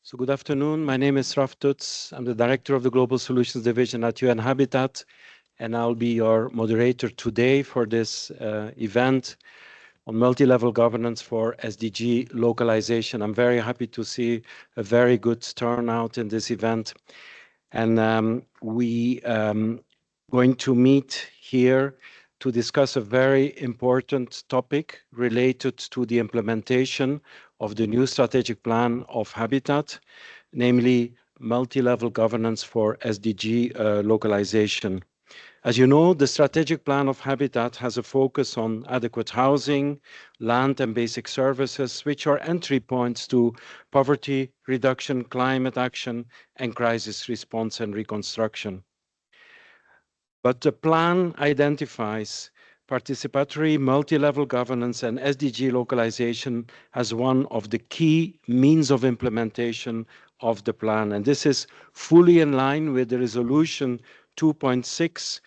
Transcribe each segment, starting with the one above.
So good afternoon. My name is Raf Tutz. I'm the Director of the Global Solutions Division at UN Habitat, and I'll be your moderator today for this event on multi-level governance for SDG localization. I'm very happy to see a very good turnout in this event. And we going to meet here to discuss a very important topic related to the implementation of the new strategic plan of Habitat, namely multi-level governance for SDG localization. As you know, the strategic plan of Habitat has a focus on adequate housing, land and basic services, which are entry points to poverty reduction, climate action, and crisis response and reconstruction. But the plan identifies participatory multi-level governance and SDG localization as one of the key means of implementation of the plan. And this is fully in line with the resolution 2.6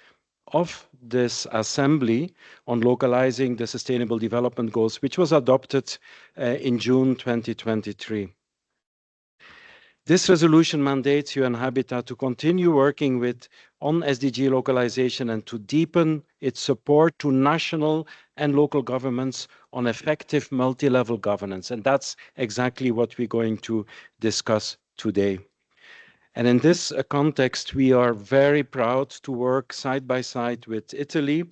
of this assembly on localizing the Sustainable Development Goals, which was adopted in June 2023. This resolution mandates UN Habitat to continue working on SDG localization and to deepen its support to national and local governments on effective multi-level governance. And that's exactly what we're going to discuss today. And in this context, we are very proud to work side by side with Italy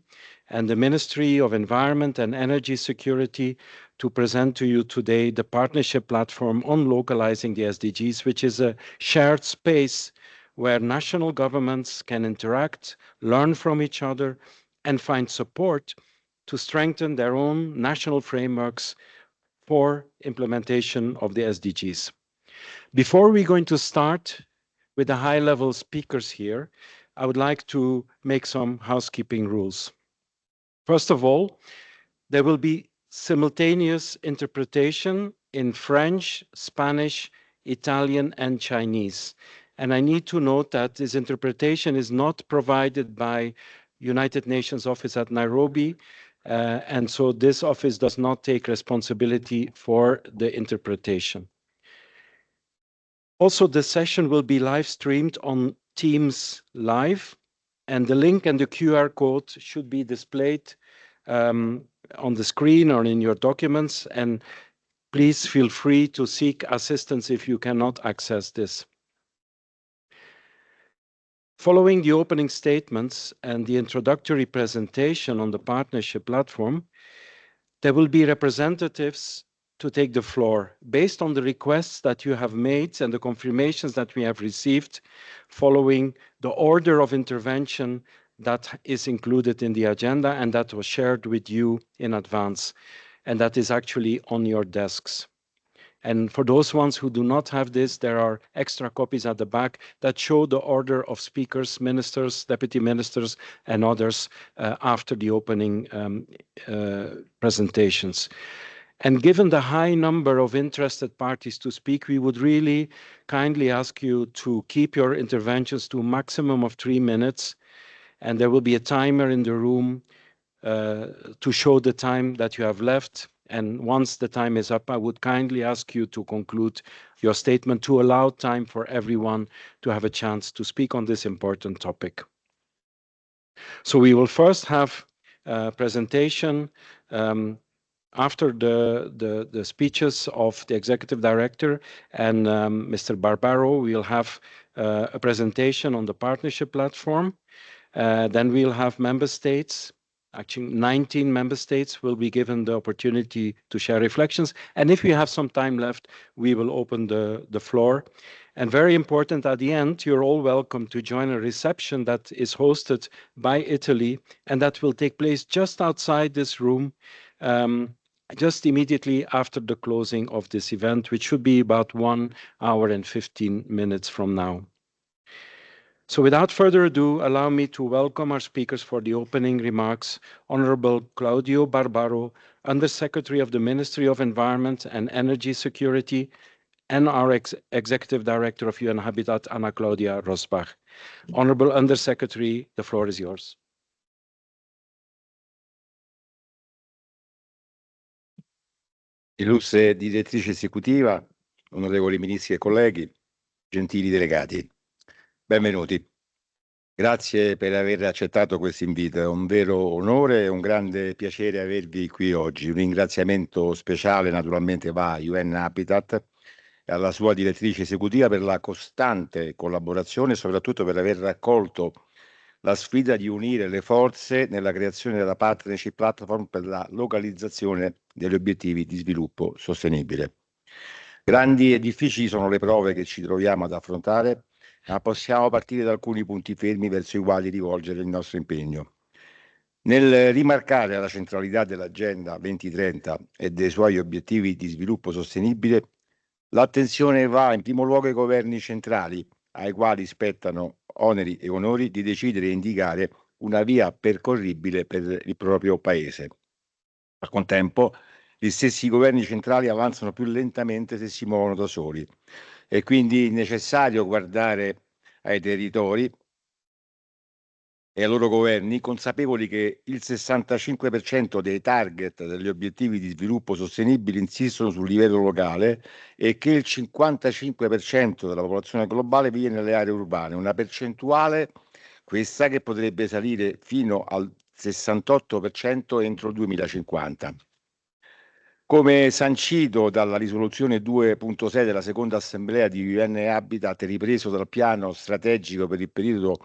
and the Ministry of Environment and Energy Security to present to you today the partnership platform on localizing the SDGs, which is a shared space where national governments can interact, learn from each other, and find support to strengthen their own national frameworks for implementation of the SDGs. Before we're going to start with the high-level speakers here, I would like to make some housekeeping rules. First of all, there will be simultaneous interpretation in French, Spanish, Italian, and Chinese. And I need to note that this interpretation is not provided by United Nations office at Nairobi, and so this office does not take responsibility for the interpretation. Also, the session will be live streamed on Teams Live, and the link and the QR code should be displayed on the screen or in your documents, and please feel free to seek assistance if you cannot access this. Following the opening statements and the introductory presentation on the partnership platform, there will be representatives to take the floor based on the requests that you have made and the confirmations that we have received following the order of intervention that is included in the agenda and that was shared with you in advance, and that is actually on your desks. And for those ones who do not have this, there are extra copies at the back that show the order of speakers, ministers, deputy ministers, and others after the opening presentations. And given the high number of interested parties to speak, we would really kindly ask you to keep your interventions to a maximum of 3 minutes. And there will be a timer in the room to show the time that you have left. And once the time is up, I would kindly ask you to conclude your statement to allow time for everyone to have a chance to speak on this important topic. So we will first have a presentation after the speeches of the executive director and Mr. Barbaro. We'll have a presentation on the partnership platform. Then we'll have member states. Actually, 19 member states will be given the opportunity to share reflections. And if we have some time left, we will open the floor. And very important, at the end, you're all welcome to join a reception that is hosted by Italy and that will take place just outside this room, just immediately after the closing of this event, which should be about 1 hour and 15 minutes from now. So without further ado, allow me to welcome our speakers for the opening remarks. Honorable Claudio Barbaro, Undersecretary of the Ministry of Environment and Energy Security, and our Executive Director of UN Habitat, Anna Claudia Rosbach. Honorable Undersecretary, the floor is yours. Illustre direttrice esecutiva, onorevoli ministri e colleghi, gentili delegati, benvenuti. Grazie per aver accettato questo invito, è un vero onore e un grande piacere avervi qui oggi. Un ringraziamento speciale naturalmente va a UN Habitat e alla sua direttrice esecutiva per la costante collaborazione e soprattutto per aver raccolto la sfida di unire le forze nella creazione della Partnership Platform per la localizzazione degli obiettivi di sviluppo sostenibile. Grandi e difficili sono le prove che ci troviamo ad affrontare, ma possiamo partire da alcuni punti fermi verso i quali rivolgere il nostro impegno. Nel rimarcare la centralità dell'Agenda 2030 e dei suoi obiettivi di sviluppo sostenibile, l'attenzione va in primo luogo ai governi centrali, ai quali spettano oneri e onori di decidere e indicare una via percorribile per il proprio Paese. Al contempo, gli stessi governi centrali avanzano più lentamente se si muovono da soli. È quindi necessario guardare ai territori e ai loro governi, consapevoli che il 65% dei target degli obiettivi di sviluppo sostenibile insistono sul livello locale e che il 55% della popolazione globale vive nelle aree urbane, una percentuale questa che potrebbe salire fino al 68% entro il 2050. Come sancito dalla risoluzione 2.6 della seconda assemblea di UN Habitat, ripreso dal piano strategico per il periodo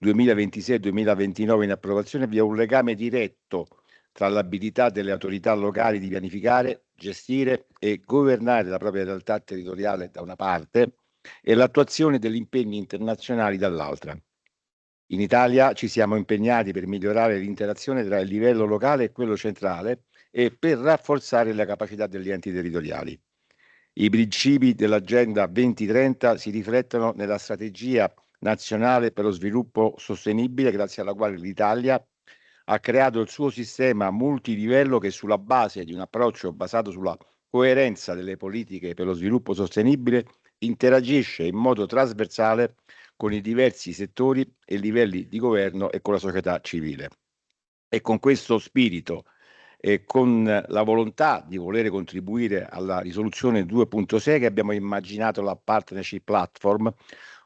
2026-2029 in approvazione, vi è un legame diretto tra l'abilità delle autorità locali di pianificare, gestire e governare la propria realtà territoriale da una parte e l'attuazione degli impegni internazionali dall'altra. In Italia ci siamo impegnati per migliorare l'interazione tra il livello locale e quello centrale e per rafforzare la capacità degli enti territoriali. I principi dell'Agenda 2030 si riflettono nella strategia nazionale per lo sviluppo sostenibile, grazie alla quale l'Italia ha creato il suo sistema multilivello che, sulla base di un approccio basato sulla coerenza delle politiche per lo sviluppo sostenibile, interagisce in modo trasversale con i diversi settori e livelli di governo e con la società civile. E con questo spirito e con la volontà di volere contribuire alla risoluzione 2.6 che abbiamo immaginato la Partnership Platform,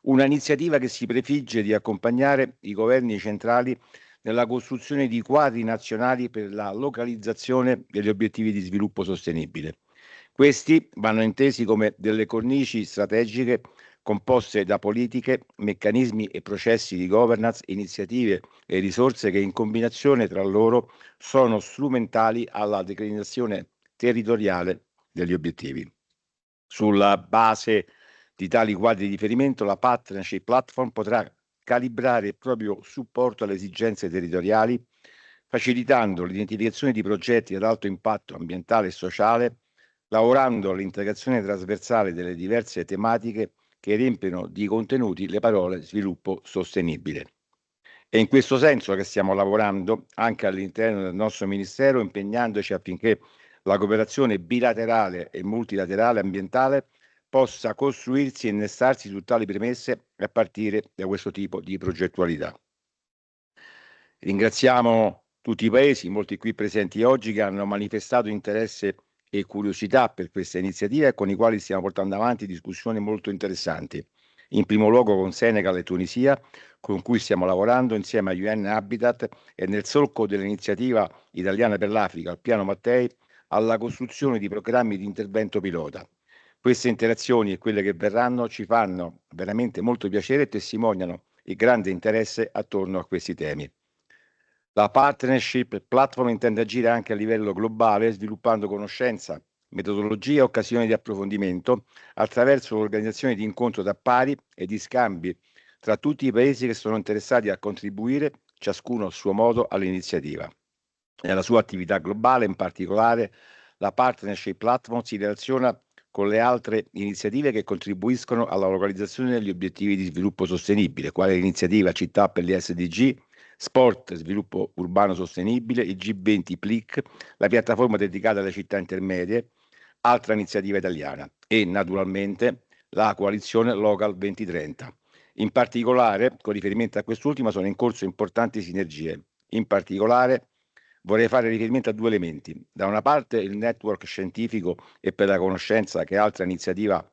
una iniziativa che si prefigge di accompagnare i governi centrali nella costruzione di quadri nazionali per la localizzazione degli obiettivi di sviluppo sostenibile. Questi vanno intesi come delle cornici strategiche composte da politiche, meccanismi e processi di governance, iniziative e risorse che in combinazione tra loro sono strumentali alla declinazione territoriale degli obiettivi. Sulla base di tali quadri di riferimento, la Partnership Platform potrà calibrare il proprio supporto alle esigenze territoriali, facilitando l'identificazione di progetti ad alto impatto ambientale e sociale, lavorando all'integrazione trasversale delle diverse tematiche che riempiono di contenuti le parole sviluppo sostenibile. È in questo senso che stiamo lavorando anche all'interno del nostro Ministero, impegnandoci affinché la cooperazione bilaterale e multilaterale ambientale possa costruirsi e innestarsi su tali premesse a partire da questo tipo di progettualità. Ringraziamo tutti i paesi, molti qui presenti oggi, che hanno manifestato interesse e curiosità per questa iniziativa e con i quali stiamo portando avanti discussioni molto interessanti. In primo luogo con Senegal e Tunisia, con cui stiamo lavorando insieme a UN Habitat e nel solco dell'iniziativa italiana per l'Africa, il Piano Mattei, alla costruzione di programmi di intervento pilota. Queste interazioni e quelle che verranno ci fanno veramente molto piacere e testimoniano il grande interesse attorno a questi temi. La Partnership Platform intende agire anche a livello globale, sviluppando conoscenza, metodologie e occasioni di approfondimento attraverso l'organizzazione di incontri da pari e di scambi tra tutti i paesi che sono interessati a contribuire, ciascuno a suo modo, all'iniziativa. Nella sua attività globale, in particolare, la Partnership Platform si relaziona con le altre iniziative che contribuiscono alla localizzazione degli obiettivi di sviluppo sostenibile, quale l'iniziativa Città per gli SDG, Sport, Sviluppo Urbano Sostenibile, il G20 PLIC, la piattaforma dedicata alle città intermedie, altra iniziativa italiana e naturalmente la coalizione Local 2030. In particolare, con riferimento a quest'ultima, sono in corso importanti sinergie. In particolare, vorrei fare riferimento a due elementi. Da una parte il network scientifico e per la conoscenza, che è altra iniziativa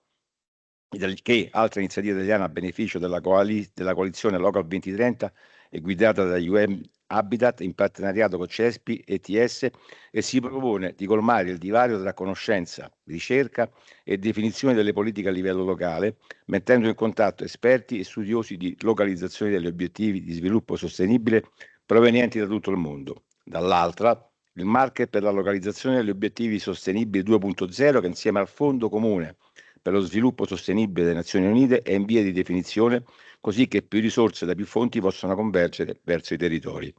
che altra iniziativa italiana a beneficio della coalizione Local 2030 è guidata da UN Habitat in partenariato con CESPI e ETS e si propone di colmare il divario tra conoscenza, ricerca e definizione delle politiche a livello locale, mettendo in contatto esperti e studiosi di localizzazione degli obiettivi di sviluppo sostenibile provenienti da tutto il mondo. Dall'altra, il market per la localizzazione degli obiettivi sostenibili 2.0, che insieme al Fondo Comune per lo sviluppo sostenibile delle Nazioni Unite è in via di definizione, così che più risorse da più fonti possano convergere verso i territori.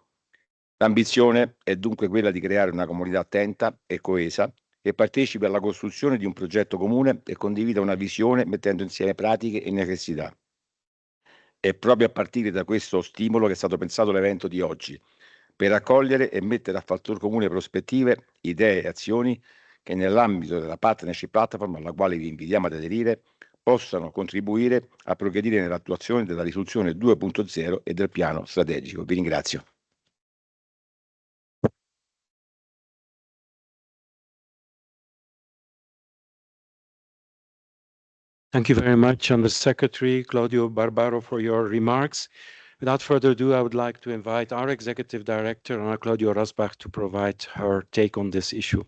L'ambizione è dunque quella di creare una comunità attenta e coesa che partecipi alla costruzione di un progetto comune e condivida una visione mettendo insieme pratiche e necessità. È proprio a partire da questo stimolo che è stato pensato l'evento di oggi, per raccogliere e mettere a fattor comune prospettive, idee e azioni che nell'ambito della Partnership Platform, alla quale vi invitiamo ad aderire, possano contribuire a progredire nell'attuazione della risoluzione 2.0 e del piano strategico. Vi ringrazio. Thank you very much, Under Secretary Claudio Barbaro, for your remarks. Without further ado, I would like to invite our Executive Director, Anna Claudio Rosbach, to provide her take on this issue.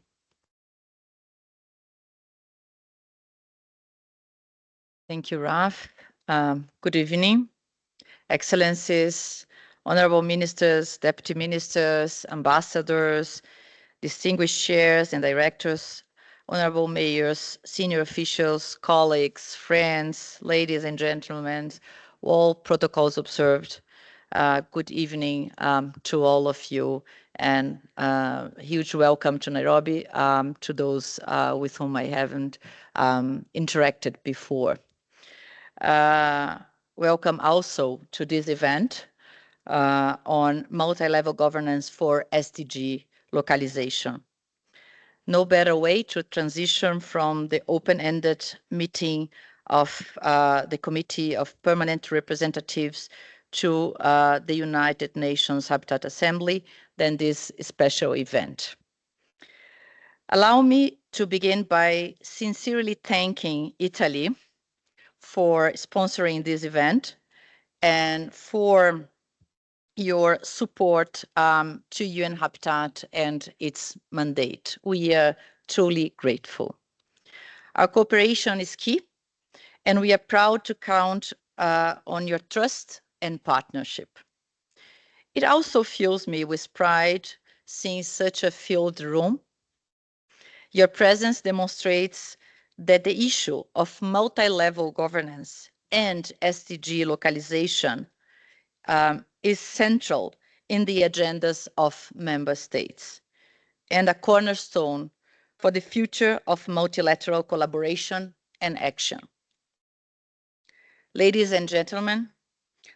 Thank you, Raf. Good evening, Excellencies, Honorable Ministers, Deputy Ministers, Ambassadors, distinguished chairs and directors, honorable mayors, senior officials, colleagues, friends, ladies and gentlemen, all protocols observed. Good evening to all of you, and huge welcome to Nairobi, to those with whom I haven't interacted before. Welcome also to this event on multi-level governance for SDG localization. No better way to transition from the open-ended meeting of the Committee of Permanent Representatives to the United Nations Habitat Assembly than this special event. Allow me to begin by sincerely thanking Italy for sponsoring this event and for your support to UN Habitat and its mandate. We are truly grateful. Our cooperation is key, and we are proud to count on your trust and partnership. It also fills me with pride seeing such a filled room. Your presence demonstrates that the issue of multi-level governance and SDG localization is central in the agendas of member states and a cornerstone for the future of multilateral collaboration and action. Ladies and gentlemen,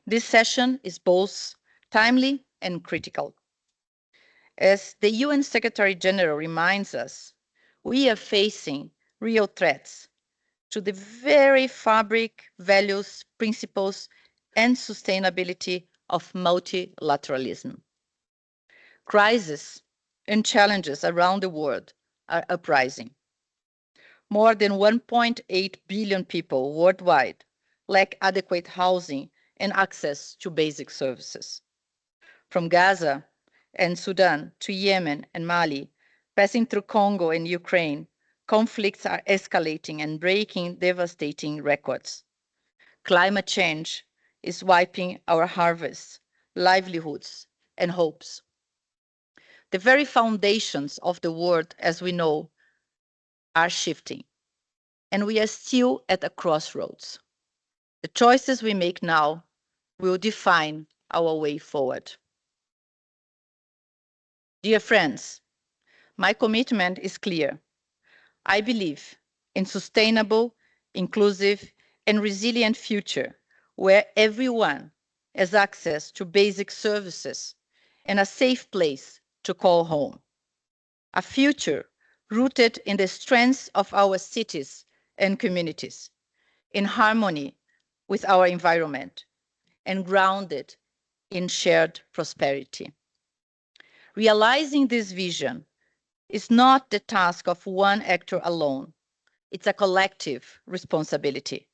this session is both timely and critical. As the UN Secretary General reminds us, we are facing real threats to the very fabric, values, principles, and sustainability of multilateralism. Crises and challenges around the world are uprising. More than 1.8 billion people worldwide lack adequate housing and access to basic services. From Gaza and Sudan to Yemen and Mali, passing through Congo and Ukraine, conflicts are escalating and breaking devastating records. Climate change is wiping our harvests, livelihoods, and hopes. The very foundations of the world as we know are shifting, and we are still at a crossroads. The choices we make now will define our way forward. Dear friends, my commitment is clear. I believe in sustainable, inclusive, and resilient future where everyone has access to basic services and a safe place to call home. A future rooted in the strengths of our cities and communities, in harmony with our environment, and grounded in shared prosperity. Realizing this vision is not the task of one actor alone. It's a collective responsibility.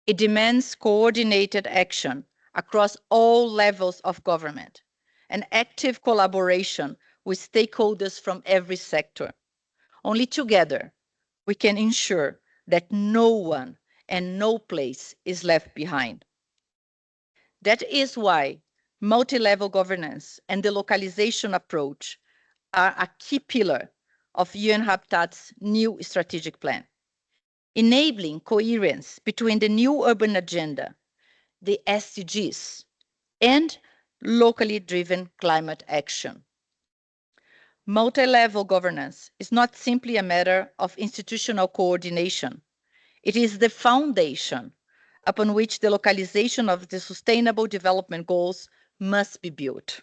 It demands coordinated action across all levels of government and active collaboration with stakeholders from every sector. Only together we can ensure that no one and no place is left behind. That is why multi-level governance and the localization approach are a key pillar of UN Habitat's new strategic plan, enabling coherence between the new urban agenda, the SDGs, and locally driven climate action. Multi-level governance is not simply a matter of institutional coordination. It is the foundation upon which the localization of the Sustainable Development Goals must be built.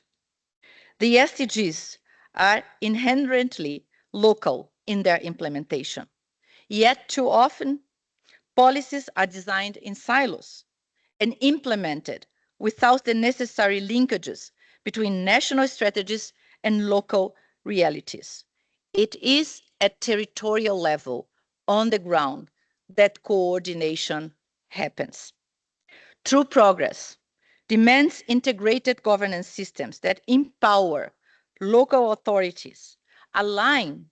The SDGs are inherently local in their implementation, yet too often policies are designed in silos and implemented without the necessary linkages between national strategies and local realities. It is at territorial level, on the ground, that coordination happens. True progress demands integrated governance systems that empower local authorities, align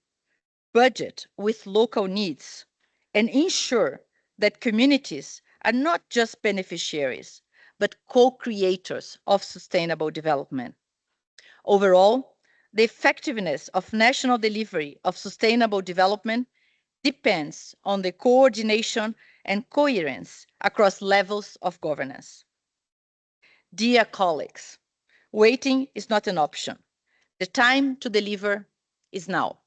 budget with local needs, and ensure that communities are not just beneficiaries, but co-creators of sustainable development. Overall, the effectiveness of national delivery of sustainable development depends on the coordination and coherence across levels of governance. Dear colleagues, waiting is not an option. The time to deliver is now.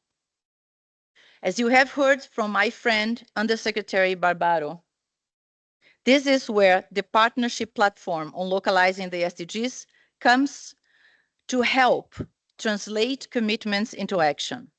As you have heard from my friend, Undersecretary Barbaro, this is where the partnership platform on localizing the SDGs comes to help translate commitments into action,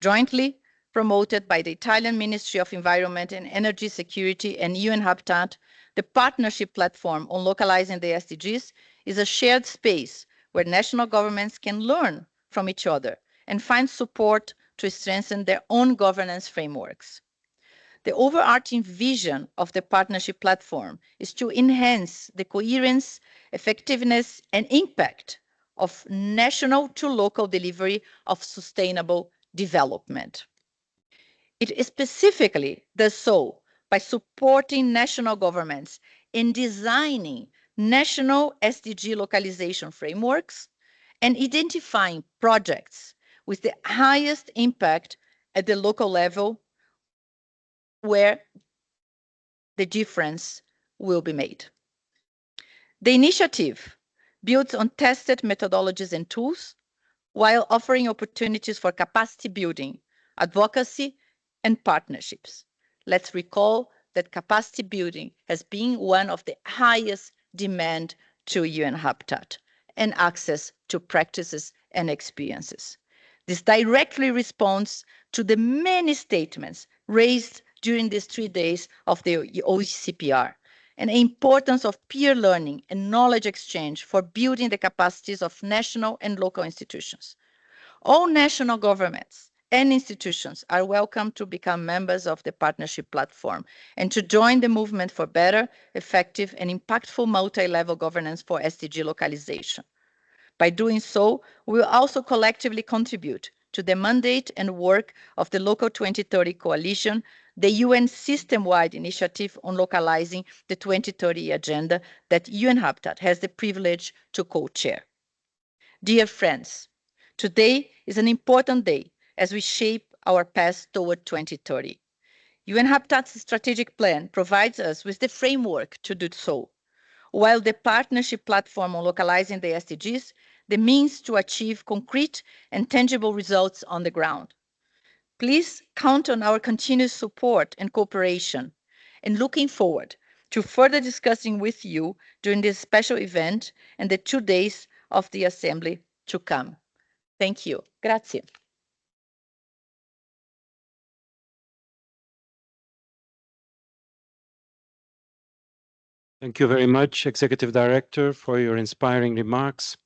jointly promoted by the Italian Ministry of Environment and Energy Security and UN Habitat. The partnership platform on localizing the SDGs is a shared space where national governments can learn from each other and find support to strengthen their own governance frameworks. The overarching vision of the partnership platform is to enhance the coherence, effectiveness, and impact of national to local delivery of sustainable development. It specifically does so by supporting national governments in designing national SDG localization frameworks and identifying projects with the highest impact at the local level where the difference will be made. The initiative builds on tested methodologies and tools while offering opportunities for capacity building, advocacy, and partnerships. Let's recall that capacity building has been one of the highest demand to UN Habitat and access to practices and experiences. This directly responds to the many statements raised during these 3 days of the OECPR and the importance of peer learning and knowledge exchange for building the capacities of national and local institutions. All national governments and institutions are welcome to become members of the partnership platform and to join the movement for better, effective, and impactful multi-level governance for SDG localization. By doing so, we will also collectively contribute to the mandate and work of the Local 2030 Coalition, the UN system-wide initiative on localizing the 2030 agenda that UN Habitat has the privilege to co-chair. Dear friends, today is an important day as we shape our path toward 2030. UN Habitat's strategic plan provides us with the framework to do so, while the partnership platform on localizing the SDGs, the means to achieve concrete and tangible results on the ground. Please count on our continuous support and cooperation, and looking forward to further discussing with you during this special event and the 2 days of the Assembly to come. Thank you. Grazie. Thank you very much, Executive Director, for your inspiring remarks.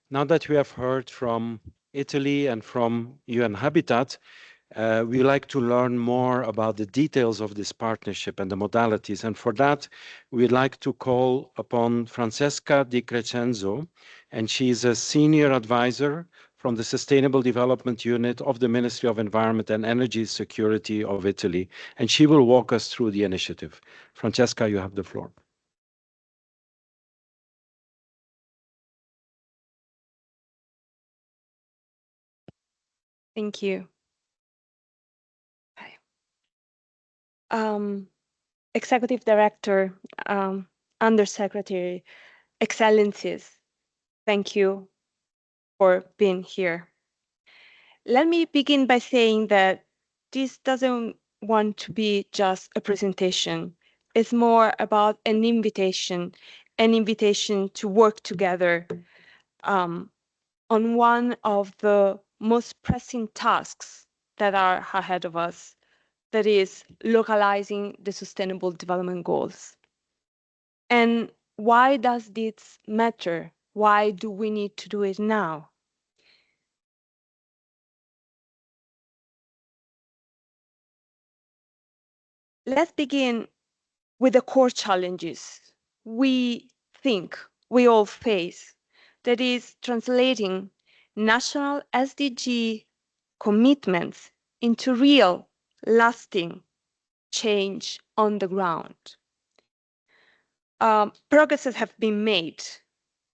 Now that we have heard from Italy and from UN Habitat, We like to learn more about the details of this partnership and the modalities. And for that, we'd like to call upon Francesca Di Crescenzo, and she's a senior advisor from the Sustainable Development Unit of the Ministry of Environment and Energy Security of Italy. And she will walk us through the initiative. Francesca, you have the floor. Thank you. Executive Director, Undersecretary, Excellencies, thank you for being here. Let me begin by saying that this doesn't want to be just a presentation. It's more about an invitation to work together on one of the most pressing tasks that are ahead of us, that is localizing the Sustainable Development Goals. And why does this matter? Why do we need to do it now? Let's begin with the core challenges we think we all face, that is translating national SDG commitments into real, lasting change on the ground. Progresses have been made,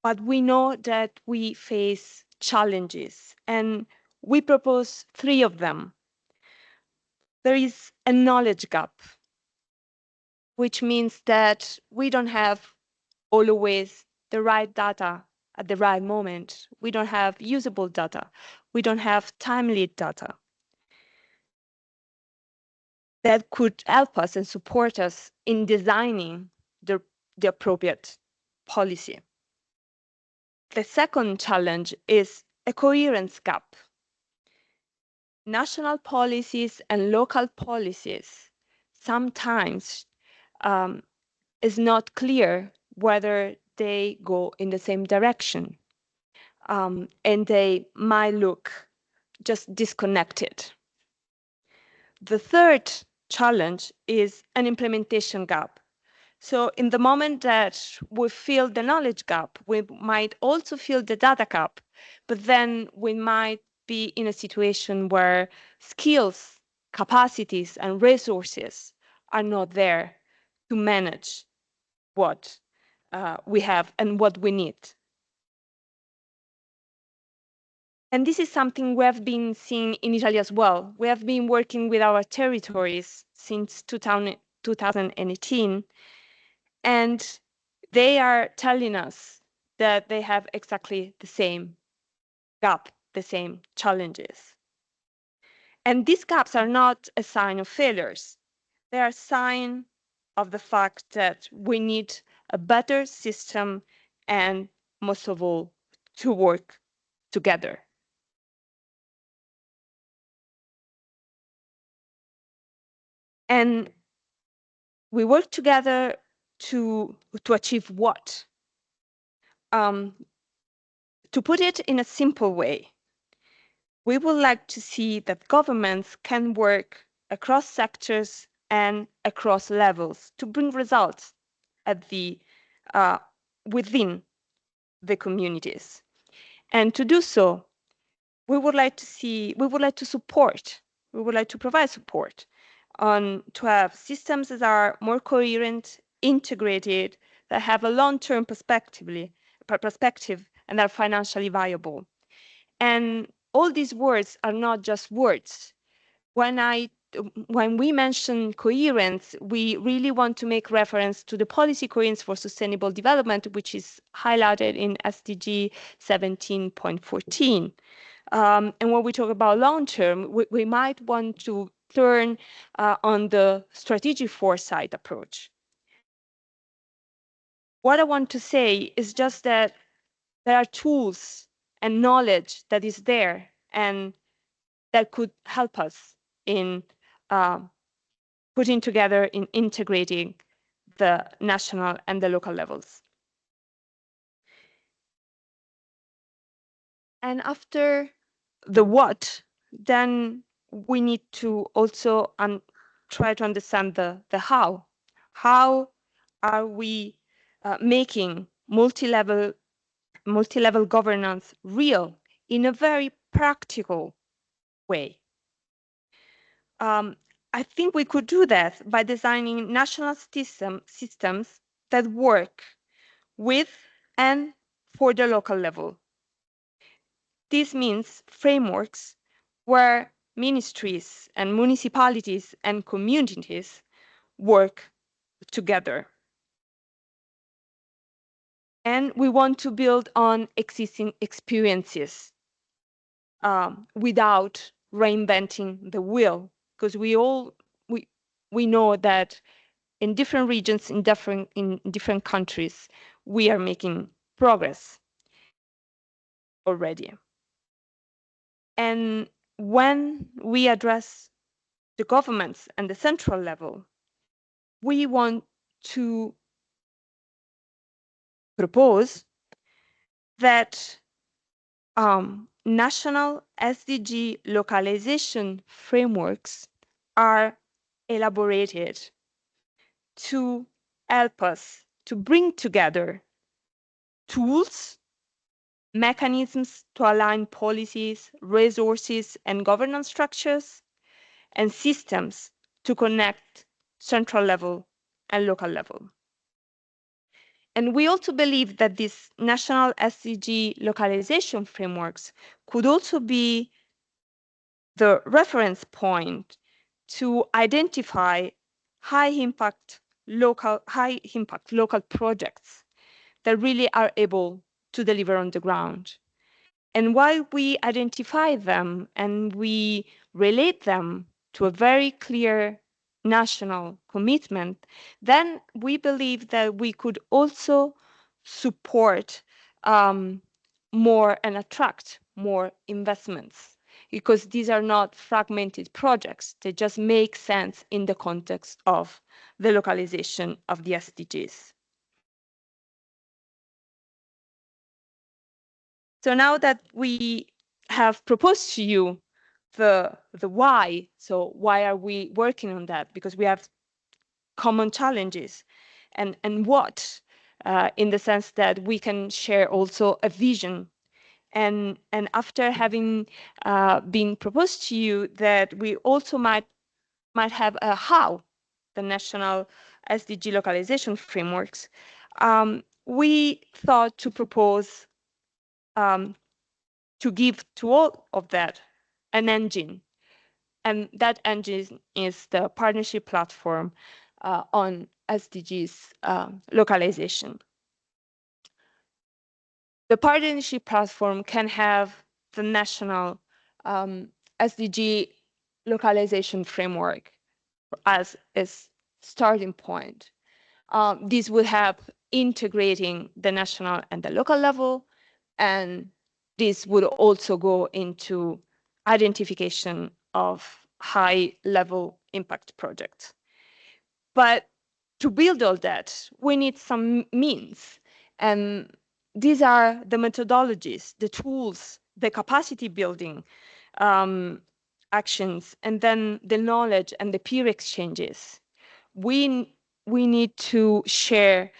but we know that we face challenges, and we propose 3 of them. There is a knowledge gap, which means that we don't have always the right data at the right moment. We don't have usable data. We don't have timely data that could help us and support us in designing the appropriate policy. The second challenge is a coherence gap. National policies and local policies sometimes is not clear whether they go in the same direction, and they might look just disconnected. The third challenge is an implementation gap. So in the moment that we feel the knowledge gap, we might also feel the data gap, but then we might be in a situation where skills, capacities, and resources are not there to manage what we have and what we need. And this is something we have been seeing in Italy as well. We have been working with our territories since 2018, and they are telling us that they have exactly the same gap, the same challenges. And these gaps are not a sign of failures. They are a sign of the fact that we need a better system and, most of all, to work together. And we work together to achieve what? To put it in a simple way, we would like to see that governments can work across sectors and across levels to bring results at within the communities. And to do so, we would like to provide support to have systems that are more coherent, integrated, that have a long-term perspective and are financially viable. And all these words are not just words. When we mention coherence, we really want to make reference to the policy coherence for sustainable development, which is highlighted in SDG 17.14. And when we talk about long-term, we might want to turn on the strategic foresight approach. What I want to say is just that there are tools and knowledge that is there and that could help us in putting together, in integrating the national and the local levels. And after the what, then we need to also try to understand the how. How are we making multi-level governance real in a very practical way? I think we could do that by designing national systems that work with and for the local level. This means frameworks where ministries and municipalities and communities work together. And we want to build on existing experiences without reinventing the wheel, because we know that in different regions, in different countries, we are making progress already. And when we address the governments and the central level, we want to propose that national SDG localization frameworks are elaborated to help us to bring together tools, mechanisms to align policies, resources, and governance structures, and systems to connect central level and local level. And we also believe that these national SDG localization frameworks could also be the reference point to identify high impact local projects that really are able to deliver on the ground. And while we identify them and we relate them to a very clear national commitment, then we believe that we could also support more and attract more investments, because these are not fragmented projects. They just make sense in the context of the localization of the SDGs. So now that we have proposed to you the why, so why are we working on that? Because we have common challenges, and what, in the sense that we can share also a vision. And after having been proposed to you that we also might have a how, the national SDG localization frameworks, we thought to propose to give to all of that an engine. And that engine is the partnership platform on SDGs localization. The partnership platform can have the national SDG localization framework as a starting point. This will help integrating the national and the local level, and this would also go into identification of high-level impact projects. But to build all that, we need some means. And these are the methodologies, the tools, the capacity building actions, and then the knowledge and the peer exchanges. We need to share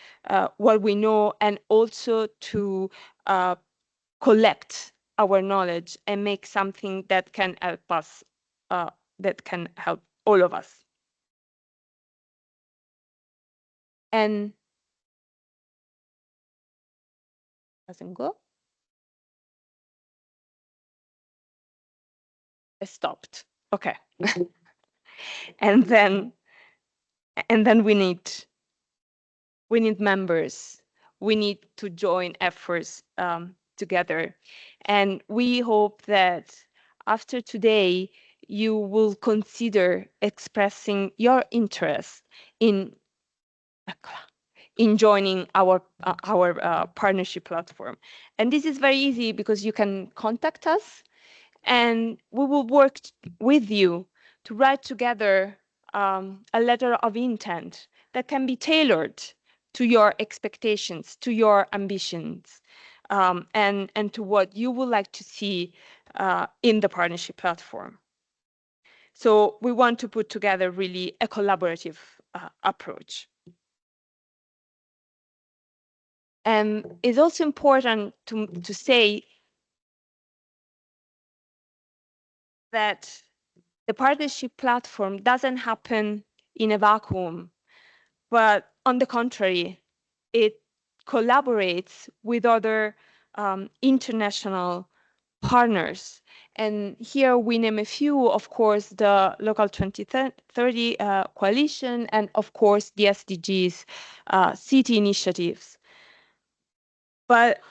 what we know, and also to collect our knowledge and make something that can help us, that can help all of us. And doesn't go. I stopped. Okay. and then we need members. We need to join efforts together. And we hope that after today, you will consider expressing your interest in joining our partnership platform. And this is very easy, because you can contact us, and we will work with you to write together a letter of intent that can be tailored to your expectations, to your ambitions, and to what you would like to see in the partnership platform. So we want to put together really a collaborative approach. And it's also important to say that the partnership platform doesn't happen in a vacuum, but on the contrary, it collaborates with other international partners. And here we name a few, of course, the Local 2030 Coalition, and of course, the SDGs city initiatives. But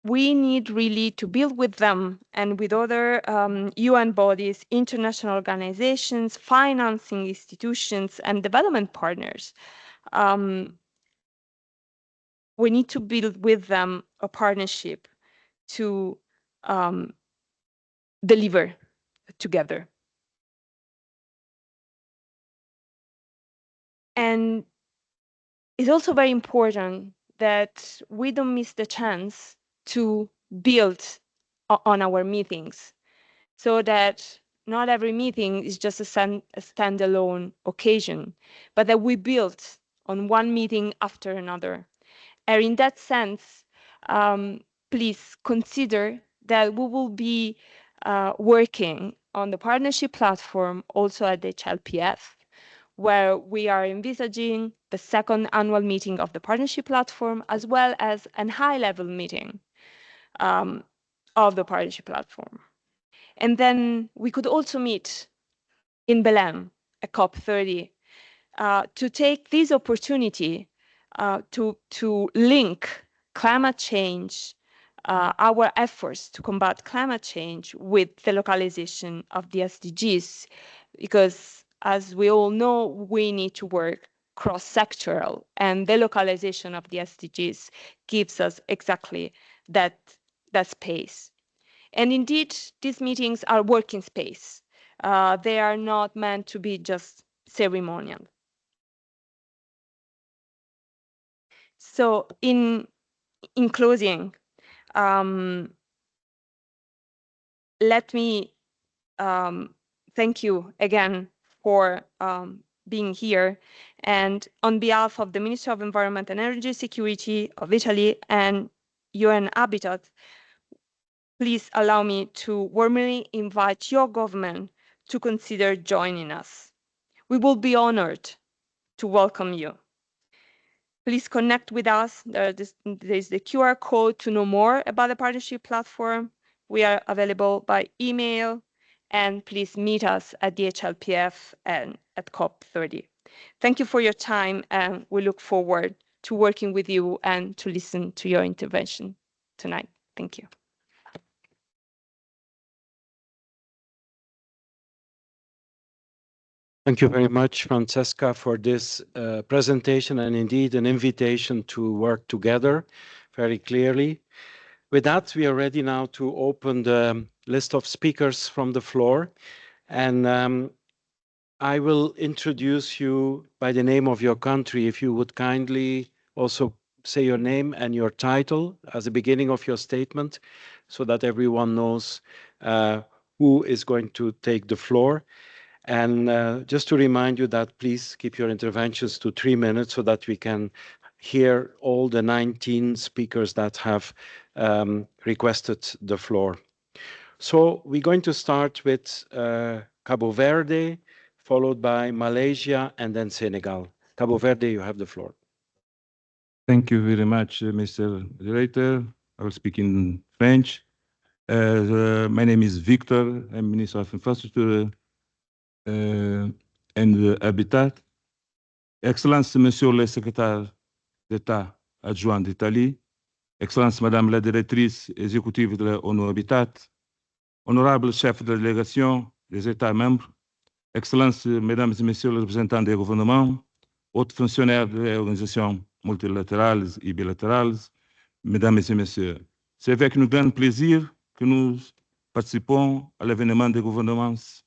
we need really to build with them and with other UN bodies, international organizations, financing institutions, and development partners. We need to build with them a partnership to deliver together. And it's also very important that we don't miss the chance to build on our meetings, so that not every meeting is just a standalone occasion, but that we build on one meeting after another. And in that sense, please consider that we will be working on the partnership platform also at the HLPF, where we are envisaging the second annual meeting of the partnership platform, as well as a high-level meeting of the partnership platform. And then we could also meet in Belém at COP30 to take this opportunity to link climate change, our efforts to combat climate change, with the localization of the SDGs, because as we all know, we need to work cross-sectoral, and the localization of the SDGs gives us exactly that space. And indeed, these meetings are working space. They are not meant to be just ceremonial. So in closing, let me thank you again for being here. And on behalf of the Ministry of Environment and Energy Security of Italy and UN Habitat, please allow me to warmly invite your government to consider joining us. We will be honored to welcome you. Please connect with us. There is the QR code to know more about the partnership platform. We are available by email, and please meet us at the HLPF and at COP30. Thank you for your time, and we look forward to working with you and to listen to your intervention tonight. Thank you. Thank you very much, Francesca, for this presentation, and indeed an invitation to work together very clearly. With that, we are ready now to open the list of speakers from the floor. And I will introduce you by the name of your country. If you would kindly also say your name and your title as the beginning of your statement, so that everyone knows who is going to take the floor. And just to remind you that please keep your interventions to 3 minutes so that we can hear all the 19 speakers that have requested the floor. So we're going to start with Cabo Verde, followed by Malaysia, and then Senegal. Cabo Verde, you have the floor. Thank you very much, Mr. Moderator. I will speak in French. My name is Victor. I'm Minister of Infrastructure and Habitat. Excellences, Monsieur le Secrétaire d'État adjoint d'Italie, Excellences, Madame la Directrice exécutive de l'ONU Habitat, Honorables chefs de délégation des États membres, Excellences, Mesdames et Messieurs les représentants des gouvernements, hautes fonctionnaires des organisations multilatérales et bilatérales, Mesdames et Messieurs, c'est avec un grand plaisir que nous participons à l'événement des gouvernances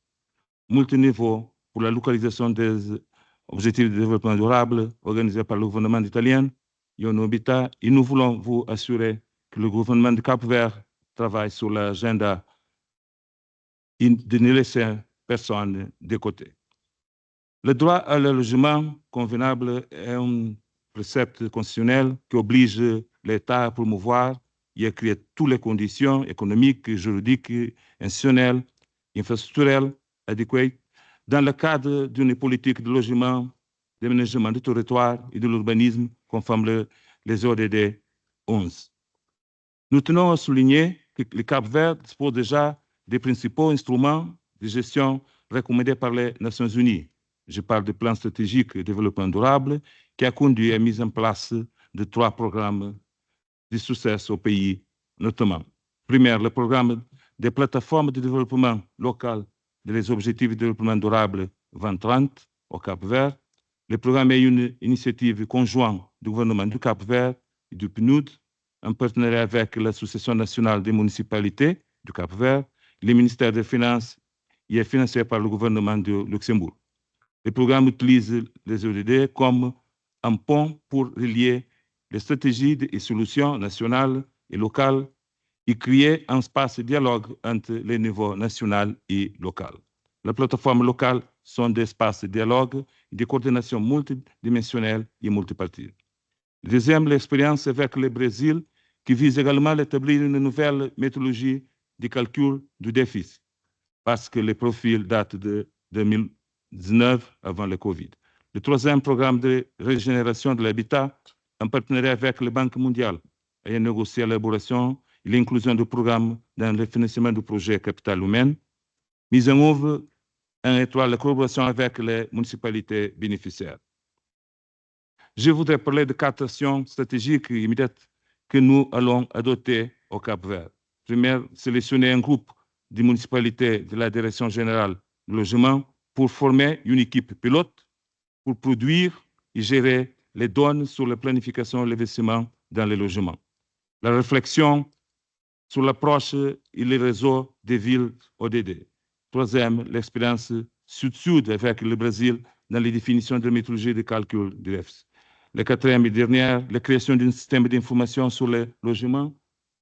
multiniveau pour la localisation des objectifs de développement durable organisé par le gouvernement italien, Yono Habitat, et nous voulons vous assurer que le gouvernement de Cap-Vert travaille sur l'agenda de ne laisser personnes de côté. Le droit à le logement convenable est un précepte constitutionnel qui oblige l'État à promouvoir et à créer toutes les conditions économiques, juridiques, institutionnelles, infrastructurelles adéquates dans le cadre d'une politique de logement, d'aménagement du territoire et de l'urbanisme conforme les ODD 11. Nous tenons à souligner que le Cap-Vert dispose déjà des principaux instruments de gestion recommandés par les Nations Unies. Je parle du plan stratégique de développement durable qui a conduit à la mise en place de 3 programmes de succès au pays, notamment. Première, le programme des plateformes de développement local des objectifs de développement durable 2030 au Cap-Vert. Le programme est une initiative conjointe du gouvernement du Cap-Vert et du PNUD, en partenariat avec l'Association nationale des municipalités du Cap-Vert, le ministère des Finances et est financé par le gouvernement de Luxembourg. Le programme utilise les ODD comme un pont pour relier les stratégies et solutions nationales et locales et créer un espace de dialogue entre les niveaux national et local. Les plateformes locales sont des espaces de dialogue et de coordination multidimensionnelle et multipartite. Deuxième, l'expérience avec le Brésil, qui vise également à établir une nouvelle méthodologie de calcul du déficit, parce que les profils datent de 2019, avant le Covid. Le troisième programme de régénération de l'habitat, en partenariat avec la Banque mondiale, a négocié l'élaboration et l'inclusion du programme dans le financement du projet Capital Humain, mise en œuvre en étroite collaboration avec les municipalités bénéficiaires. Je voudrais parler de 4 actions stratégiques immédiates que nous allons adopter au Cap-Vert. Première, sélectionner un groupe de municipalités de la Direction générale du logement pour former une équipe pilote pour produire et gérer les données sur la planification et l'investissement dans les logements. La réflexion sur l'approche et les réseaux des villes ODD. Troisième, l'expérience sud-sud avec le Brésil dans les définitions de la méthodologie de calcul du déficit. La quatrième et dernière, la création d'un système d'information sur les logements,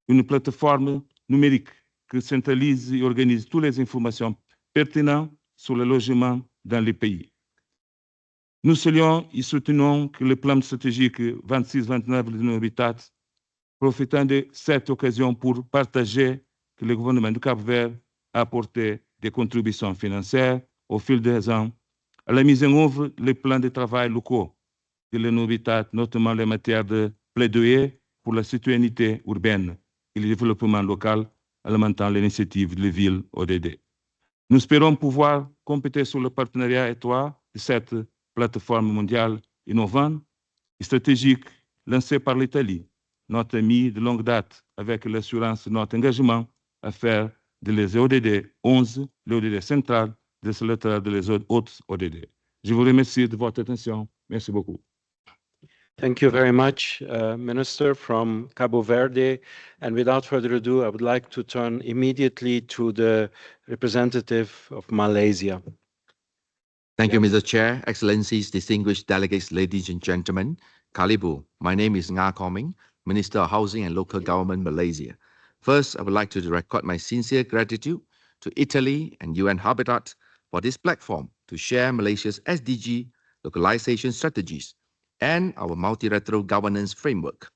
une plateforme numérique qui centralise et organise toutes les informations pertinentes sur le logement dans les pays. Nous saluons et soutenons que le plan stratégique 26-29 de nos habitats, profitant de cette occasion pour partager que le gouvernement du Cap-Vert a apporté des contributions financières au fil des ans à la mise en œuvre des plans de travail locaux de l'habitat, notamment en matière de plaidoyer pour la citoyenneté urbaine et le développement local, alimentant l'initiative des villes ODD. Nous espérons pouvoir compter sur le partenariat étroit de cette plateforme mondiale innovante et stratégique lancée par l'Italie, notre ami de longue date, avec l'assurance de notre engagement à faire de les ODD 11, l'ODD central, de ce de les autres ODD. Je vous remercie de votre attention. Merci beaucoup. Thank you very much, Minister from Cabo Verde. And without further ado, I would like to turn immediately to the representative of Malaysia. Thank you, Mr. Chair, Excellencies, distinguished delegates, ladies and gentlemen. Kalibu, my name is Nga Koming, Minister of Housing and Local Government, Malaysia. First, I would like to record my sincere gratitude to Italy and UN Habitat for this platform to share Malaysia's SDG localization strategies and our multilateral governance framework.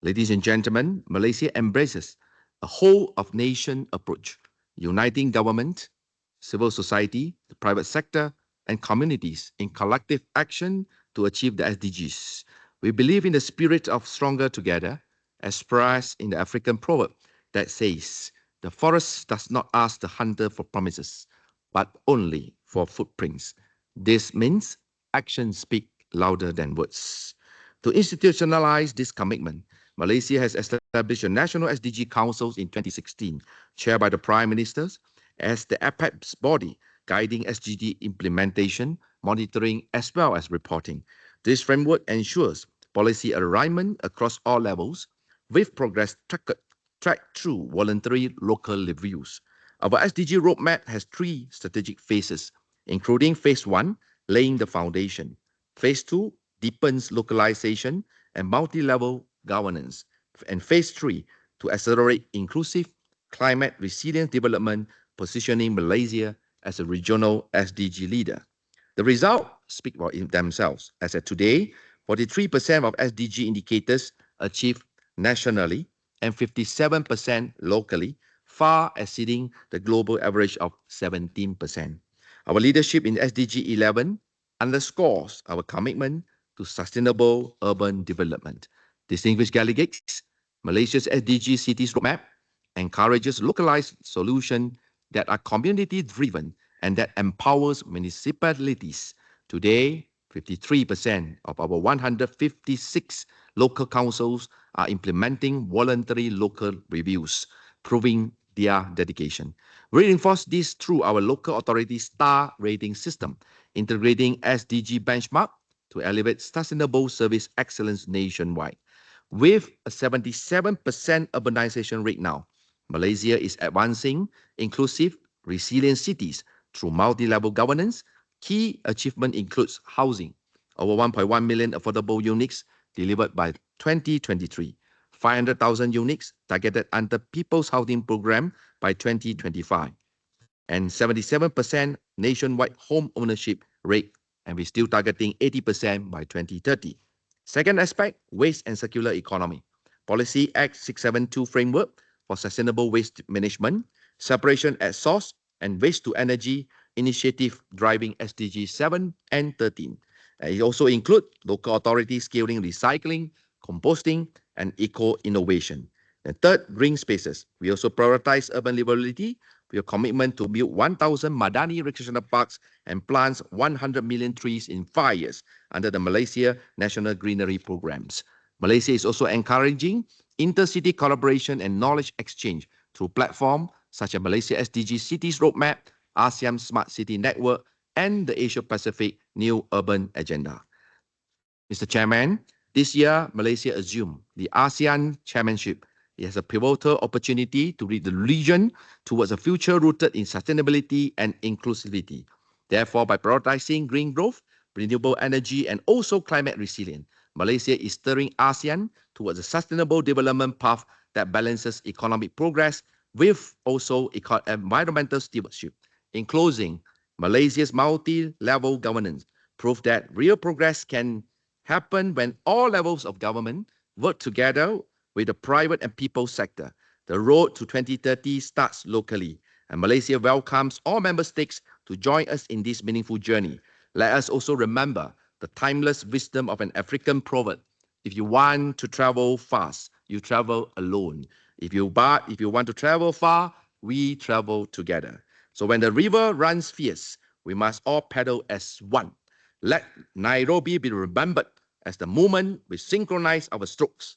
Ladies and gentlemen, Malaysia embraces a whole-of-nation approach, uniting government, civil society, the private sector, and communities in collective action to achieve the SDGs. We believe in the spirit of stronger together, expressed in the African proverb that says, the forest does not ask the hunter for promises, but only for footprints. This means actions speak louder than words. To institutionalize this commitment, Malaysia has established a National SDG Council in 2016, chaired by the Prime Ministers, as the apex body guiding SDG implementation, monitoring, as well as reporting. This framework ensures policy alignment across all levels, with progress tracked through voluntary local reviews. Our SDG roadmap has 3 strategic phases, including Phase 1, laying the foundation. Phase 2 deepens localization and multi-level governance. And Phase 3 to accelerate inclusive, climate resilient development, positioning Malaysia as a regional SDG leader. The results speak for themselves, as at today, 43% of SDG indicators achieved nationally and 57% locally, far exceeding the global average of 17%. Our leadership in SDG 11 underscores our commitment to sustainable urban development. Distinguished delegates, Malaysia's SDG Cities Roadmap encourages localized solutions that are community-driven and that empowers municipalities. Today, 53% of our 156 local councils are implementing voluntary local reviews, proving their dedication. We reinforce this through our local authority star rating system, integrating SDG benchmark to elevate sustainable service excellence nationwide. With a 77% urbanization rate now, Malaysia is advancing inclusive, resilient cities through multi-level governance. Key achievement includes housing, over 1.1 million affordable units delivered by 2023, 500,000 units targeted under People's Housing Program by 2025, and 77% nationwide home ownership rate, and we're still targeting 80% by 2030. Second aspect, waste and circular economy. Policy Act 672 framework for sustainable waste management, separation at source, and waste to energy initiative driving SDG 7 and 13. It also includes local authority scaling recycling, composting, and eco-innovation. And third, green spaces. We also prioritize urban livability with a commitment to build 1,000 Madani recreational parks and plant 100 million trees in 5 years under the Malaysia National Greenery Programs. Malaysia is also encouraging intercity collaboration and knowledge exchange through platforms such as Malaysia SDG Cities Roadmap, ASEAN Smart City Network, and the Asia-Pacific New Urban Agenda. Mr. Chairman, this year, Malaysia assumed the ASEAN chairmanship. It has a pivotal opportunity to lead the region towards a future rooted in sustainability and inclusivity. Therefore, by prioritizing green growth, renewable energy, and also climate resilience, Malaysia is steering ASEAN towards a sustainable development path that balances economic progress with also environmental stewardship. In closing, Malaysia's multi-level governance proved that real progress can happen when all levels of government work together with the private and people sector. The road to 2030 starts locally, and Malaysia welcomes all member states to join us in this meaningful journey. Let us also remember the timeless wisdom of an African proverb. If you want to travel fast, you travel alone. If you want to travel far, we travel together. So when the river runs fierce, we must all paddle as one. Let Nairobi be remembered as the moment we synchronize our strokes,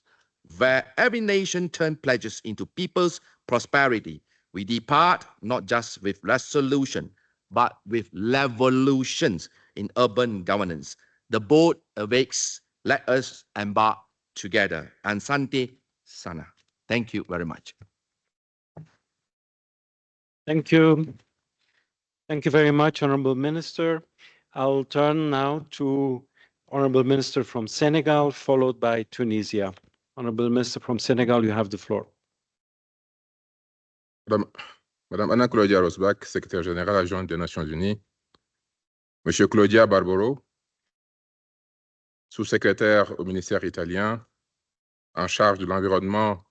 where every nation turns pledges into people's prosperity. We depart not just with resolution, but with revolutions in urban governance. The boat awakes. Let us embark together. Ansante Sana. Thank you very much. Thank you. Thank you very much, Honorable Minister. I'll turn now to Honorable Minister from Senegal, followed by Tunisia. Honorable Minister from Senegal, you have the floor. Madame Anna Claudia Rosbach, secrétaire générale adjointe des Nations Unies. Monsieur Claudia Barbaro, sous-secrétaire au ministère italien en charge de l'environnement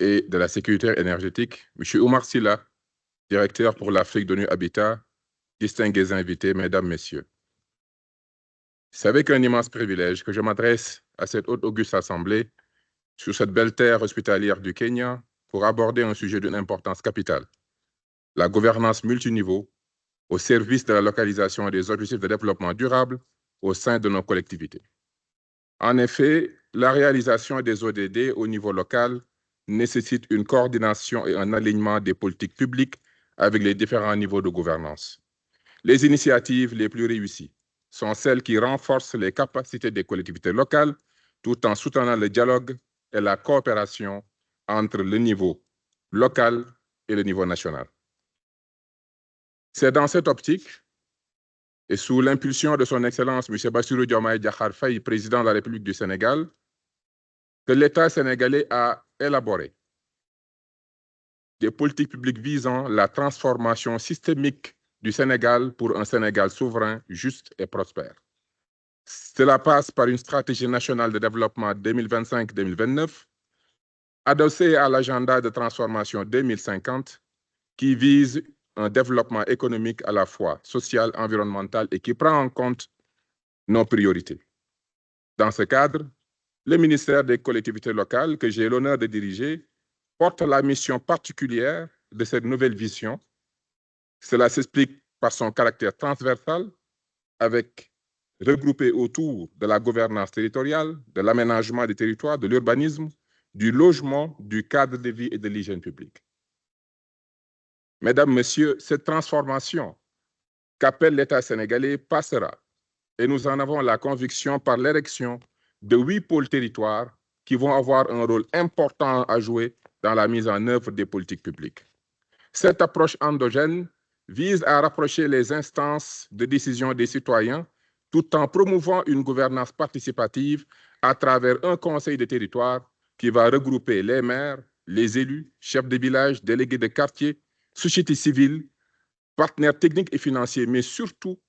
et de la sécurité énergétique. Monsieur Oumar Silla, directeur pour l'Afrique de l'ONU Habitat. Distingués invités, mesdames, messieurs. C'est avec un immense privilège que je m'adresse à cette haute auguste assemblée sur cette belle terre hospitalière du Kenya pour aborder un sujet d'une importance capitale, la gouvernance multiniveau au service de la localisation des objectifs de développement durable au sein de nos collectivités. En effet, la réalisation des ODD au niveau local nécessite une coordination et un alignement des politiques publiques avec les différents niveaux de gouvernance. Les initiatives les plus réussies sont celles qui renforcent les capacités des collectivités locales tout en soutenant le dialogue et la coopération entre le niveau local et le niveau national. C'est dans cette optique et sous l'impulsion de son Excellence M. Bassirou Diomaye Diakhar Faye, président de la République du Sénégal, que l'État sénégalais a élaboré des politiques publiques visant la transformation systémique du Sénégal pour un Sénégal souverain, juste et prospère. Cela passe par une stratégie nationale de développement 2025-2029, adossée à l'agenda de transformation 2050, qui vise un développement économique à la fois social, environnemental et qui prend en compte nos priorités. Dans ce cadre, le ministère des collectivités locales, que j'ai l'honneur de diriger, porte la mission particulière de cette nouvelle vision. Cela s'explique par son caractère transversal, avec regroupé autour de la gouvernance territoriale, de l'aménagement des territoires, de l'urbanisme, du logement, du cadre de vie et de l'hygiène publique. Mesdames, Messieurs, cette transformation qu'appelle l'État sénégalais passera, et nous en avons la conviction, par l'érection de 8 pôles territoires qui vont avoir un rôle important à jouer dans la mise en œuvre des politiques publiques. Cette approche endogène vise à rapprocher les instances de décision des citoyens tout en promouvant une gouvernance participative à travers un conseil de territoire qui va regrouper les maires, les élus, chefs de village, délégués de quartier, société civile, partenaires techniques et financiers, mais surtout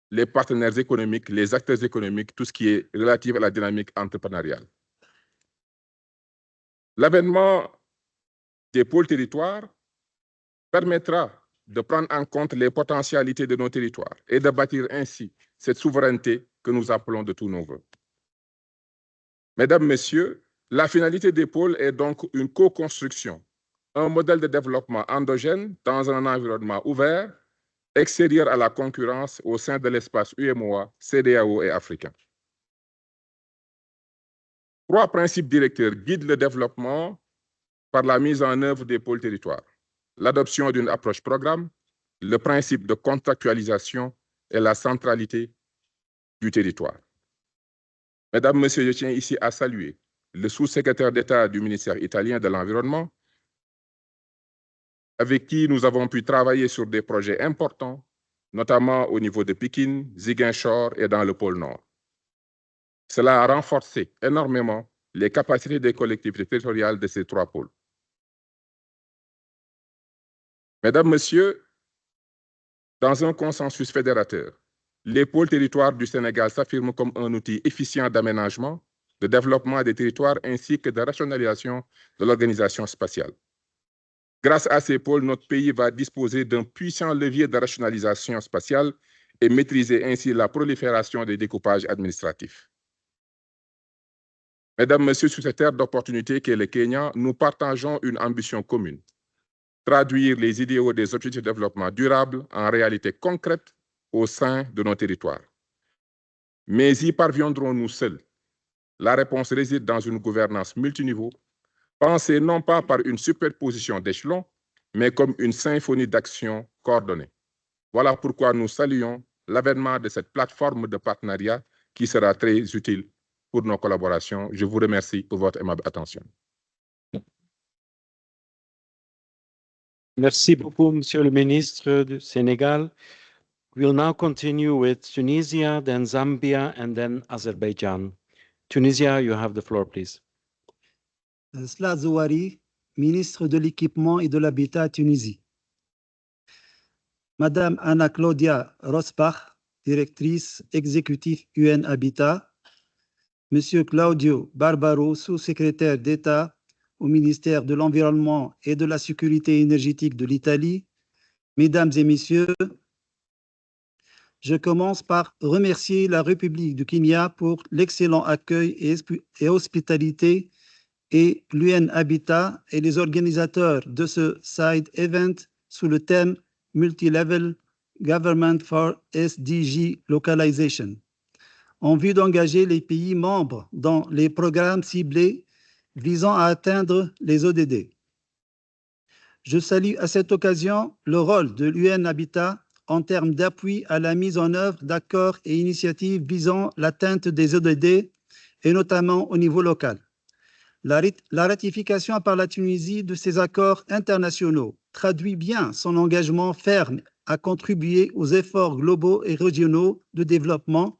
les partenaires économiques, les acteurs économiques, tout ce qui est relatif à la dynamique entrepreneuriale. L'avènement des pôles territoires permettra de prendre en compte les potentialités de nos territoires et de bâtir ainsi cette souveraineté que nous appelons de tous nos vœux. Mesdames, Messieurs, la finalité des pôles est donc une co-construction, un modèle de développement endogène dans un environnement ouvert, extérieur à la concurrence au sein de l'espace UEMOA, CEDEAO et africain. 3 principes directeurs guident le développement par la mise en œuvre des pôles territoires. L'adoption d'une approche programme, le principe de contractualisation et la centralité du territoire. Mesdames, Messieurs, je tiens ici à saluer le sous-secrétaire d'État du ministère italien de l'Environnement, avec qui nous avons pu travailler sur des projets importants, notamment au niveau de Pékin, Ziguinchor et dans le pôle Nord. Cela a renforcé énormément les capacités des collectivités territoriales de ces 3 pôles. Mesdames, Messieurs, dans un consensus fédérateur, les pôles territoires du Sénégal s'affirment comme un outil efficient d'aménagement, de développement des territoires ainsi que de rationalisation de l'organisation spatiale. Grâce à ces pôles, notre pays va disposer d'un puissant levier de rationalisation spatiale et maîtriser ainsi la prolifération des découpages administratifs. Mesdames, Messieurs, sur cette terre d'opportunité qu'est le Kenya, nous partageons une ambition commune: traduire les idéaux des objectifs de développement durable en réalité concrète au sein de nos territoires. Mais y parviendrons-nous seuls? La réponse réside dans une gouvernance multiniveau, pensée non pas par une superposition d'échelons, mais comme une symphonie d'actions coordonnées. Voilà pourquoi nous saluons l'avènement de cette plateforme de partenariat qui sera très utile pour nos collaborations. Je vous remercie pour votre aimable attention. Merci beaucoup, Monsieur le Ministre du Sénégal. We'll now continue with Tunisia, then Zambia, and then Azerbaijan. Tunisia, you have the floor, please. Sla Zouari, ministre de l'Équipement et de l'Habitat à Tunisie. Madame Anna Claudia Rosbach, directrice exécutive UN Habitat. Monsieur Claudio Barbaro, sous-secrétaire d'État au ministère de l'Environnement et de la Sécurité énergétique de l'Italie. Mesdames et Messieurs, je commence par remercier la République du Kenya pour l'excellent accueil et hospitalité et l'UN Habitat et les organisateurs de ce side event sous le thème Multilevel Government for SDG Localization, en vue d'engager les pays membres dans les programmes ciblés visant à atteindre les ODD. Je salue à cette occasion le rôle de l'UN Habitat en termes d'appui à la mise en œuvre d'accords et initiatives visant l'atteinte des ODD, et notamment au niveau local. La ratification par la Tunisie de ces accords internationaux traduit bien son engagement ferme à contribuer aux efforts globaux et régionaux de développement,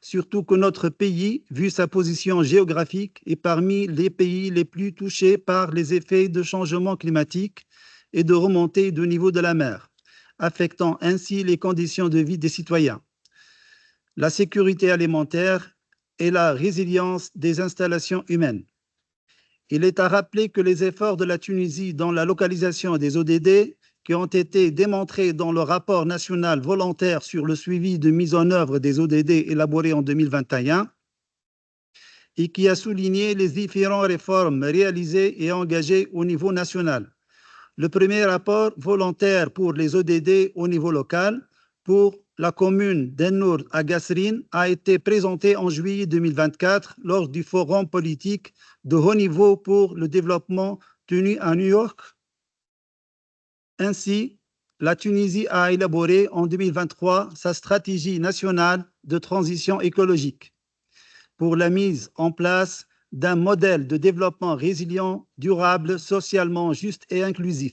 surtout que notre pays, vu sa position géographique, est parmi les pays les plus touchés par les effets de changement climatique et de remontée du niveau de la mer, affectant ainsi les conditions de vie des citoyens, la sécurité alimentaire et la résilience des installations humaines. Il est à rappeler que les efforts de la Tunisie dans la localisation des ODD, qui ont été démontrés dans le rapport national volontaire sur le suivi de mise en œuvre des ODD élaboré en 2021, et qui a souligné les différentes réformes réalisées et engagées au niveau national. Le premier rapport volontaire pour les ODD au niveau local pour la commune d'Ennour à Gasserine a été présenté en juillet 2024 lors du forum politique de haut niveau pour le développement tenu à New York. Ainsi, la Tunisie a élaboré en 2023 sa stratégie nationale de transition écologique pour la mise en place d'un modèle de développement résilient, durable, socialement juste et inclusif,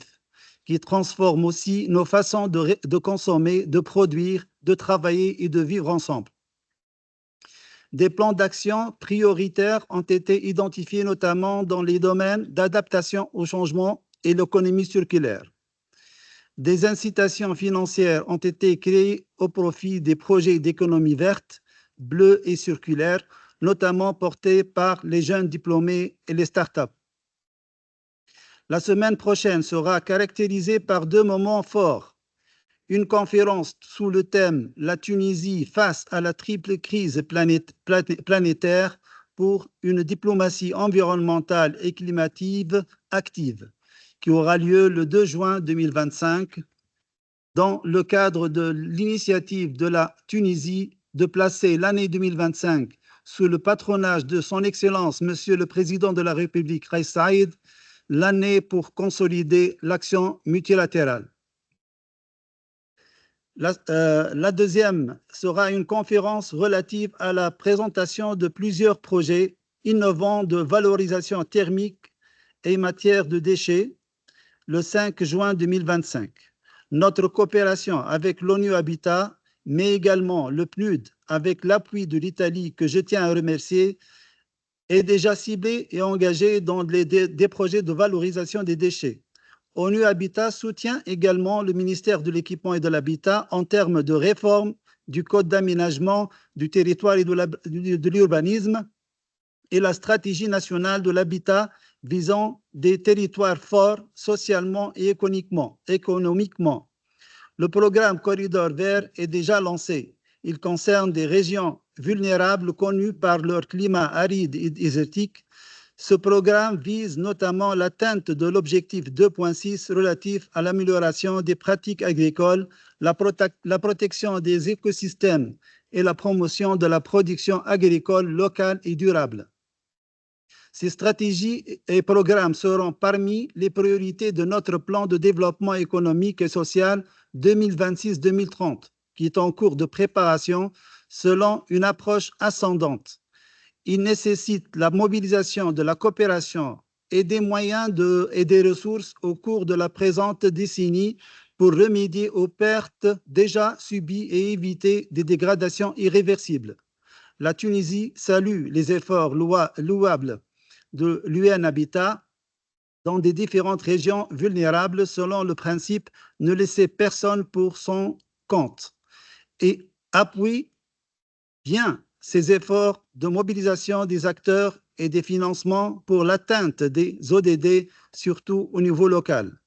qui transforme aussi nos façons de consommer, de produire, de travailler et de vivre ensemble. Des plans d'action prioritaires ont été identifiés notamment dans les domaines d'adaptation au changement et l'économie circulaire. Des incitations financières ont été créées au profit des projets d'économie verte, bleue et circulaire, notamment portés par les jeunes diplômés et les startups. La semaine prochaine sera caractérisée par deux moments forts. Une conférence sous le thème « La Tunisie face à la triple crise planétaire pour une diplomatie environnementale et climatique active » qui aura lieu le 2 juin 2025 dans le cadre de l'initiative de la Tunisie de placer l'année 2025 sous le patronage de son Excellence, Monsieur le Président de la République, Kais Saïd, l'année pour consolider l'action multilatérale. La deuxième sera une conférence relative à la présentation de plusieurs projets innovants de valorisation thermique et matière de déchets le 5 juin 2025. Notre coopération avec l'ONU Habitat, mais également le PNUD, avec l'appui de l'Italie que je tiens à remercier, est déjà ciblée et engagée dans des projets de valorisation des déchets. ONU Habitat soutient également le ministère de l'Équipement et de l'Habitat en termes de réforme du Code d'aménagement du territoire et de l'urbanisme et la stratégie nationale de l'habitat visant des territoires forts socialement et économiquement. Le programme Corridor vert est déjà lancé. Il concerne des régions vulnérables connues par leur climat aride et désertique. Ce programme vise notamment l'atteinte de l'objectif 2.6 relatif à l'amélioration des pratiques agricoles, la protection des écosystèmes et la promotion de la production agricole locale et durable. Ces stratégies et programmes seront parmi les priorités de notre plan de développement économique et social 2026-2030, qui est en cours de préparation selon une approche ascendante. Il nécessite la mobilisation de la coopération et des moyens et des ressources au cours de la présente décennie pour remédier aux pertes déjà subies et éviter des dégradations irréversibles. La Tunisie salue les efforts louables de l'UN Habitat dans des différentes régions vulnérables selon le principe « ne laisser personne pour son compte » et appuie bien ces efforts de mobilisation des acteurs et des financements pour l'atteinte des ODD, surtout au niveau local.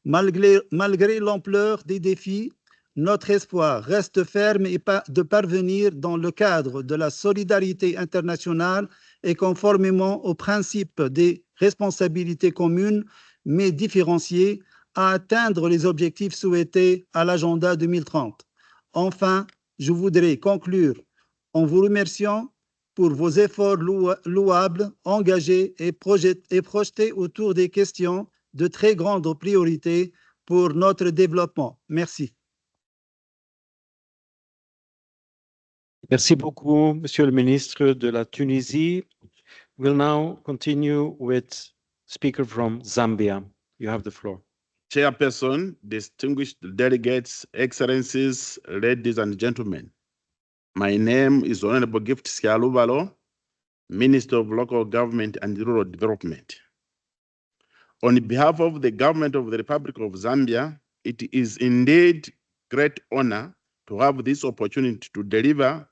Malgré l'ampleur des défis, notre espoir reste ferme et de parvenir dans le cadre de la solidarité internationale et conformément au principe des responsabilités communes, mais différenciées, à atteindre les objectifs souhaités à l'agenda 2030. Enfin, je voudrais conclure en vous remerciant pour vos efforts louables, engagés et projetés autour des questions de très grande priorité pour notre développement. Merci. Merci beaucoup, Monsieur le Ministre de la Tunisie. We'll now continue with speaker from Zambia. You have the floor. Chairperson, distinguished delegates, excellencies, ladies and gentlemen. My name is Honorable Gift Sialubalo, Minister of Local Government and Rural Development. On behalf of the government of the Republic of Zambia, it is indeed great honor to have this opportunity to deliver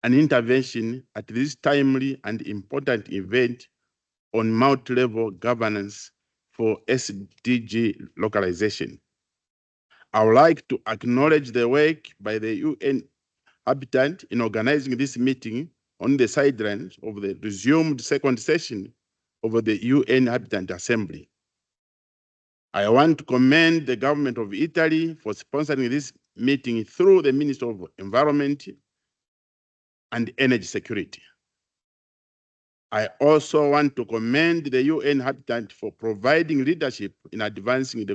an intervention at this timely and important event on multi-level governance for SDG localization. I would like to acknowledge the work by the UN Habitat in organizing this meeting on the sidelines of the resumed second session of the UN Habitat Assembly. I want to commend the government of Italy for sponsoring this meeting through the Ministry of Environment and Energy Security. I also want to commend the UN Habitat for providing leadership in advancing the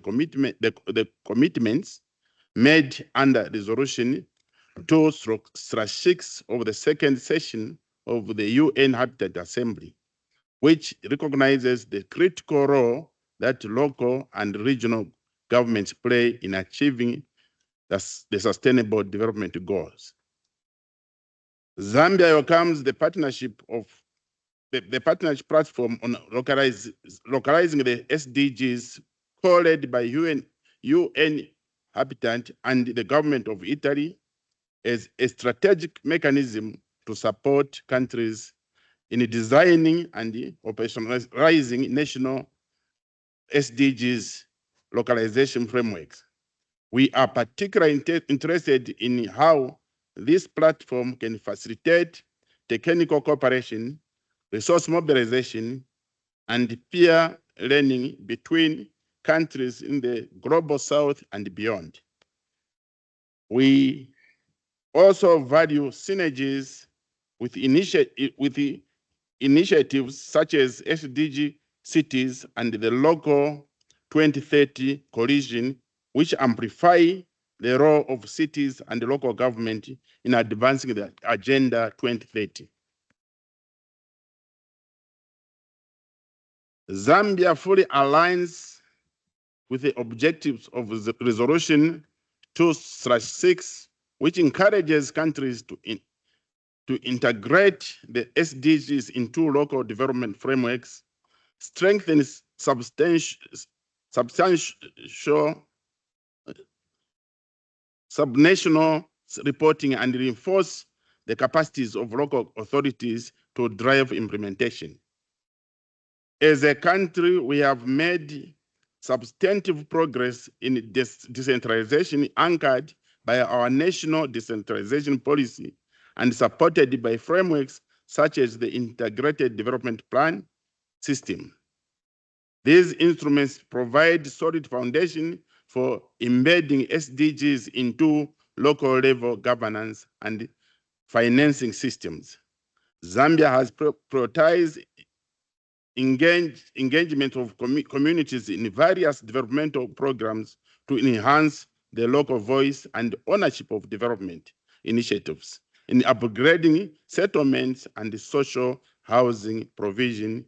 commitments made under Resolution 2/6 of the second session of the UN Habitat Assembly, which recognizes the critical role that local and regional governments play in achieving the Sustainable Development Goals. Zambia welcomes the partnership of the partnership platform on localizing the SDGs, co-led by UN Habitat and the government of Italy, as a strategic mechanism to support countries in designing and operationalizing national SDGs localization frameworks. We are particularly interested in how this platform can facilitate technical cooperation, resource mobilization, and peer learning between countries in the global south and beyond. We also value synergies with initiatives such as SDG cities and the local 2030 coalition, which amplify the role of cities and local government in advancing the Agenda 2030. Zambia fully aligns with the objectives of the Resolution 2/6, which encourages countries to integrate the SDGs into local development frameworks, strengthens subnational reporting, and reinforce the capacities of local authorities to drive implementation. As a country, we have made substantive progress in decentralization anchored by our national decentralization policy and supported by frameworks such as the Integrated Development Plan system. These instruments provide solid foundation for embedding SDGs into local level governance and financing systems. Zambia has prioritized engagement of communities in various developmental programs to enhance the local voice and ownership of development initiatives in upgrading settlements and social housing provision,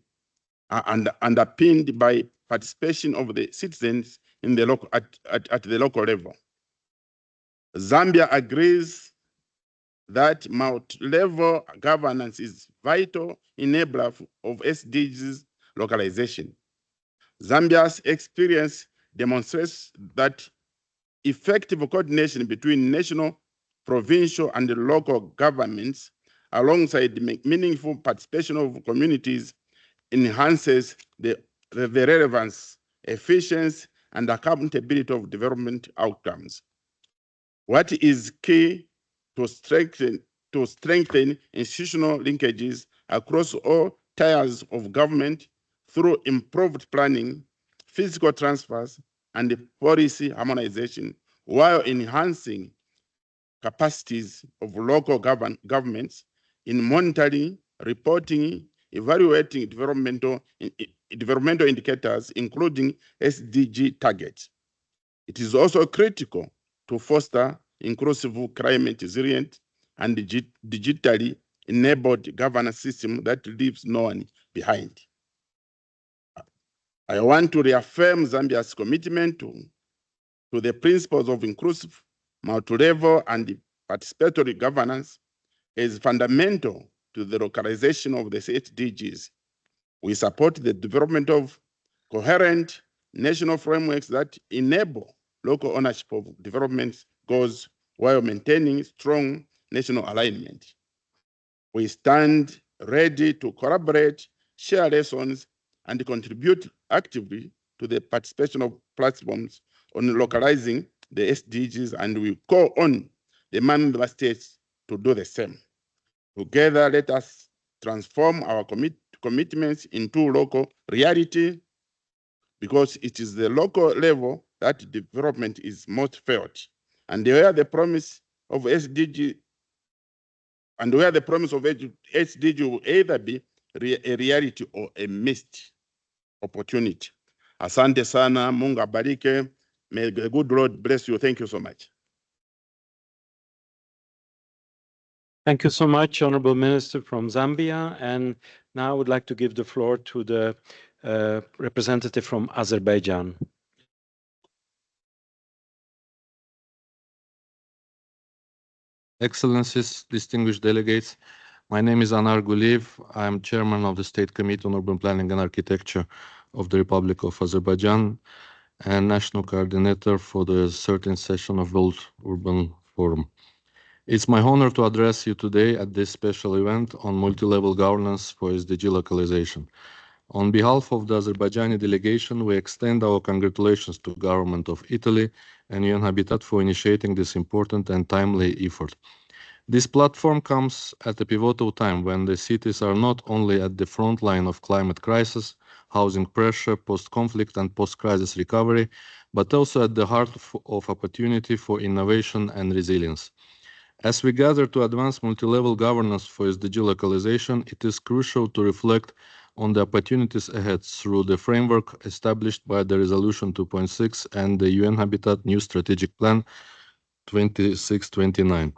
and underpinned by participation of the citizens in the local, at the local level. Zambia agrees that multi-level governance is vital enabler of SDGs localization. Zambia's experience demonstrates that effective coordination between national, provincial, and local governments, alongside meaningful participation of communities, enhances the relevance, efficiency, and accountability of development outcomes. What is key to strengthen institutional linkages across all tiers of government through improved planning, physical transfers, and policy harmonization, while enhancing capacities of local governments in monitoring, reporting, evaluating developmental indicators, including SDG targets. It is also critical to foster inclusive, climate resilient, and digitally enabled governance system that leaves no one behind. I want to reaffirm Zambia's commitment to the principles of inclusive, multi-level, and participatory governance as fundamental to the localization of the SDGs. We support the development of coherent national frameworks that enable local ownership of development goals while maintaining strong national alignment. We stand ready to collaborate, share lessons, and contribute actively to the participation of platforms on localizing the SDGs, and we call on the member states to do the same. Together, let us transform our commitments into local reality, because it is the local level that development is most felt, and where the promise of SDG SDG will either be a reality or a missed opportunity. Asante sana, Mungu abariki. May the good Lord bless you. Thank you so much. Thank you so much, Honorable Minister from Zambia. And now I would like to give the floor to the representative from Azerbaijan. Excellencies, distinguished delegates, my name is Anar Guliyev. I am chairman of the State Committee on Urban Planning and Architecture of the Republic of Azerbaijan and national coordinator for the 13th session of World Urban Forum. It's my honor to address you today at this special event on multi-level governance for SDG localization. On behalf of the Azerbaijani delegation, we extend our congratulations to the government of Italy and UN Habitat for initiating this important and timely effort. This platform comes at a pivotal time when the cities are not only at the front line of climate crisis, housing pressure, post-conflict and post-crisis recovery, but also at the heart of opportunity for innovation and resilience. As we gather to advance multi-level governance for SDG localization, it is crucial to reflect on the opportunities ahead through the framework established by the Resolution 2.6 and the UN Habitat New Strategic Plan 2629.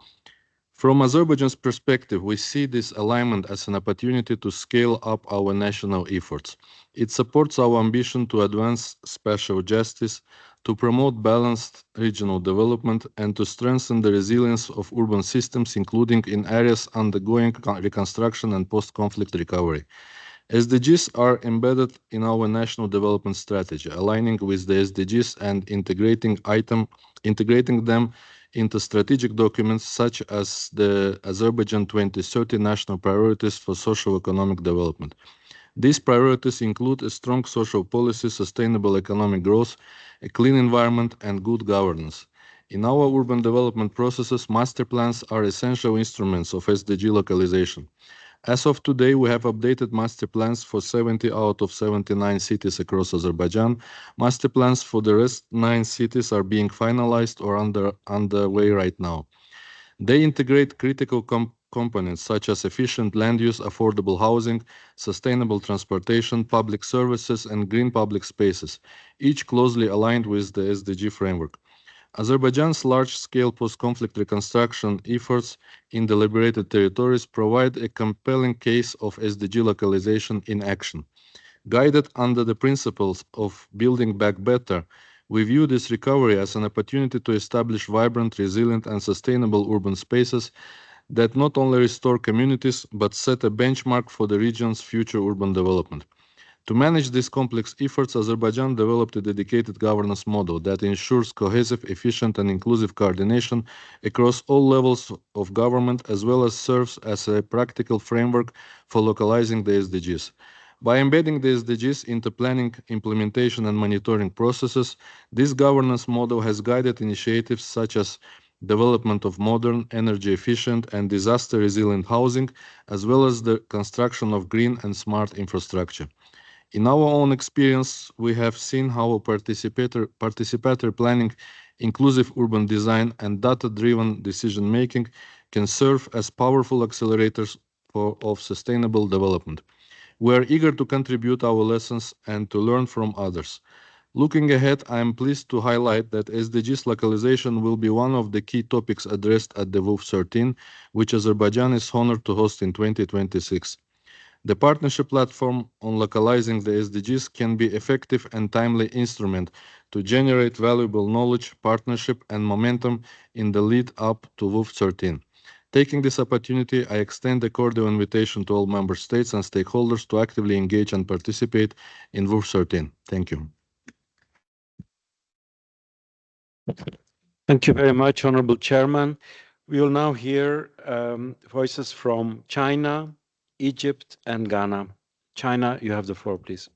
From Azerbaijan's perspective, we see this alignment as an opportunity to scale up our national efforts. It supports our ambition to advance spatial justice, to promote balanced regional development, and to strengthen the resilience of urban systems, including in areas undergoing reconstruction and post-conflict recovery. SDGs are embedded in our national development strategy, aligning with the SDGs and integrating them into strategic documents such as the Azerbaijan 2030 National Priorities for Socio-Economic Development. These priorities include a strong social policy, sustainable economic growth, a clean environment, and good governance. In our urban development processes, master plans are essential instruments of SDG localization. As of today, we have updated master plans for 70 out of 79 cities across Azerbaijan. Master plans for the rest 9 cities are being finalized or underway right now. They integrate critical components such as efficient land use, affordable housing, sustainable transportation, public services, and green public spaces, each closely aligned with the SDG framework. Azerbaijan's large-scale post-conflict reconstruction efforts in the liberated territories provide a compelling case of SDG localization in action. Guided under the principles of building back better, we view this recovery as an opportunity to establish vibrant, resilient, and sustainable urban spaces that not only restore communities, but set a benchmark for the region's future urban development. To manage these complex efforts, Azerbaijan developed a dedicated governance model that ensures cohesive, efficient, and inclusive coordination across all levels of government, as well as serves as a practical framework for localizing the SDGs. By embedding the SDGs into planning, implementation, and monitoring processes, this governance model has guided initiatives such as development of modern, energy-efficient, and disaster-resilient housing, as well as the construction of green and smart infrastructure. In our own experience, we have seen how participatory planning, inclusive urban design, and data-driven decision-making can serve as powerful accelerators of sustainable development. We are eager to contribute our lessons and to learn from others. Looking ahead, I am pleased to highlight that SDGs localization will be one of the key topics addressed at the WUF 13, which Azerbaijan is honored to host in 2026. The partnership platform on localizing the SDGs can be an effective and timely instrument to generate valuable knowledge, partnership, and momentum in the lead up to WUF 13. Taking this opportunity, I extend a cordial invitation to all member states and stakeholders to actively engage and participate in WUF 13. Thank you. Thank you very much, Honorable Chairman. We will now hear voices from China, Egypt, and Ghana. China, you have the floor, please.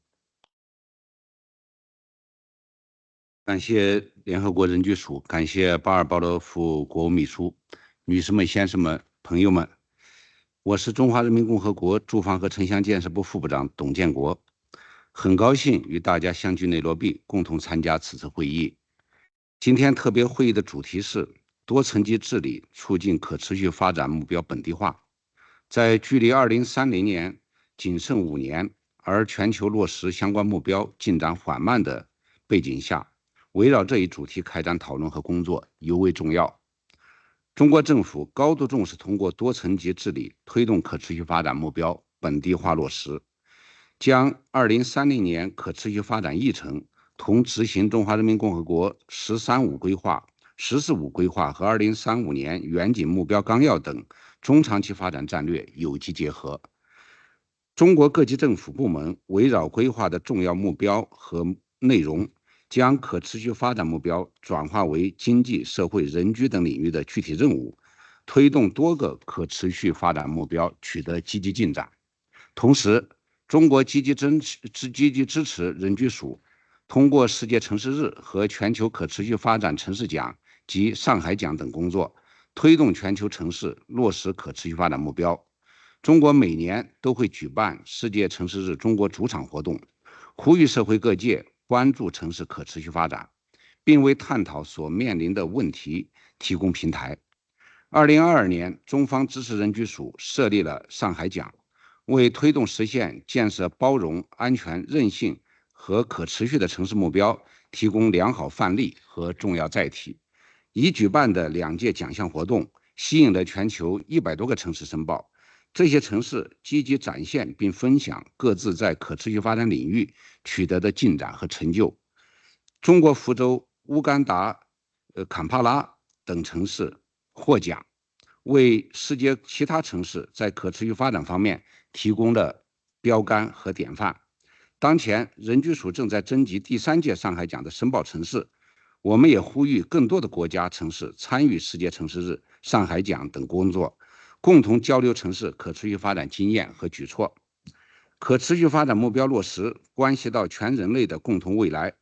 感谢联合国人居署，感谢巴尔鲍勒副国务秘书，女士们、先生们、朋友们，我是中华人民共和国住房和城乡建设部副部长董建国，很高兴与大家相聚内罗毕，共同参加此次会议。今天特别会议的主题是多层级治理促进可持续发展目标本地化。在距离2030年仅剩5年，而全球落实相关目标进展缓慢的背景下，围绕这一主题开展讨论和工作尤为重要。中国政府高度重视通过多层级治理推动可持续发展目标本地化落实，将2030年可持续发展议程同执行中华人民共和国“十三五”规划、“十四五”规划和2035年远景目标纲要等中长期发展战略有机结合。中国各级政府部门围绕规划的重要目标和内容，将可持续发展目标转化为经济社会人居等领域的具体任务，推动多个可持续发展目标取得积极进展。同时，中国积极支持人居署通过世界城市日和全球可持续发展城市奖及上海奖等工作，推动全球城市落实可持续发展目标。中国每年都会举办世界城市日中国主场活动，呼吁社会各界关注城市可持续发展，并为探讨所面临的问题提供平台。2022年，中方支持人居署设立了上海奖，为推动实现建设包容、安全、韧性和可持续的城市目标提供良好范例和重要载体。已举办的2届奖项活动吸引了全球100多个城市申报，这些城市积极展现并分享各自在可持续发展领域取得的进展和成就。中国福州、乌干达、坎帕拉等城市获奖，为世界其他城市在可持续发展方面提供了标杆和典范。当前，人居署正在征集第3届上海奖的申报城市，我们也呼吁更多的国家城市参与世界城市日、上海奖等工作，共同交流城市可持续发展经验和举措。可持续发展目标落实关系到全人类的共同未来，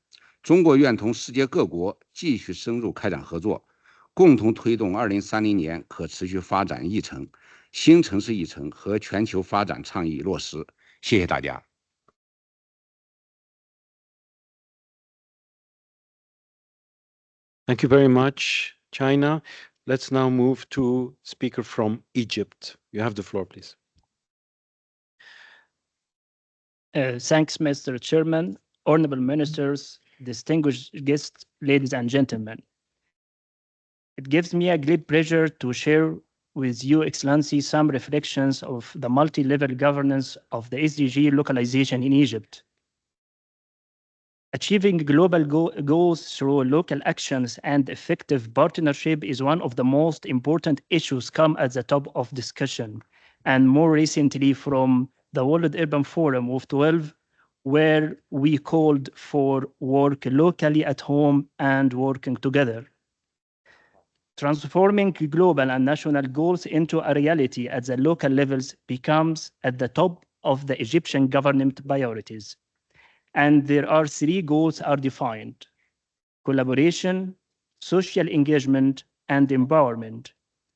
中国愿同世界各国继续深入开展合作，共同推动2030年可持续发展议程、新城市议程和全球发展倡议落实。谢谢大家。Thank you very much, China. Let's now move to speaker from Egypt. You have the floor, please. Thanks, Mr. Chairman, honorable ministers, distinguished guests, ladies and gentlemen. It gives me a great pleasure to share with you, Excellency, some reflections of the multi-level governance of the SDG localization in Egypt. Achieving global goals through local actions and effective partnership is one of the most important issues come at the top of discussion, and more recently from the World Urban Forum of 12, where we called for work locally at home and working together. Transforming global and national goals into a reality at the local levels becomes at the top of the Egyptian government priorities. And there are 3 goals are defined: collaboration, social engagement, and empowerment.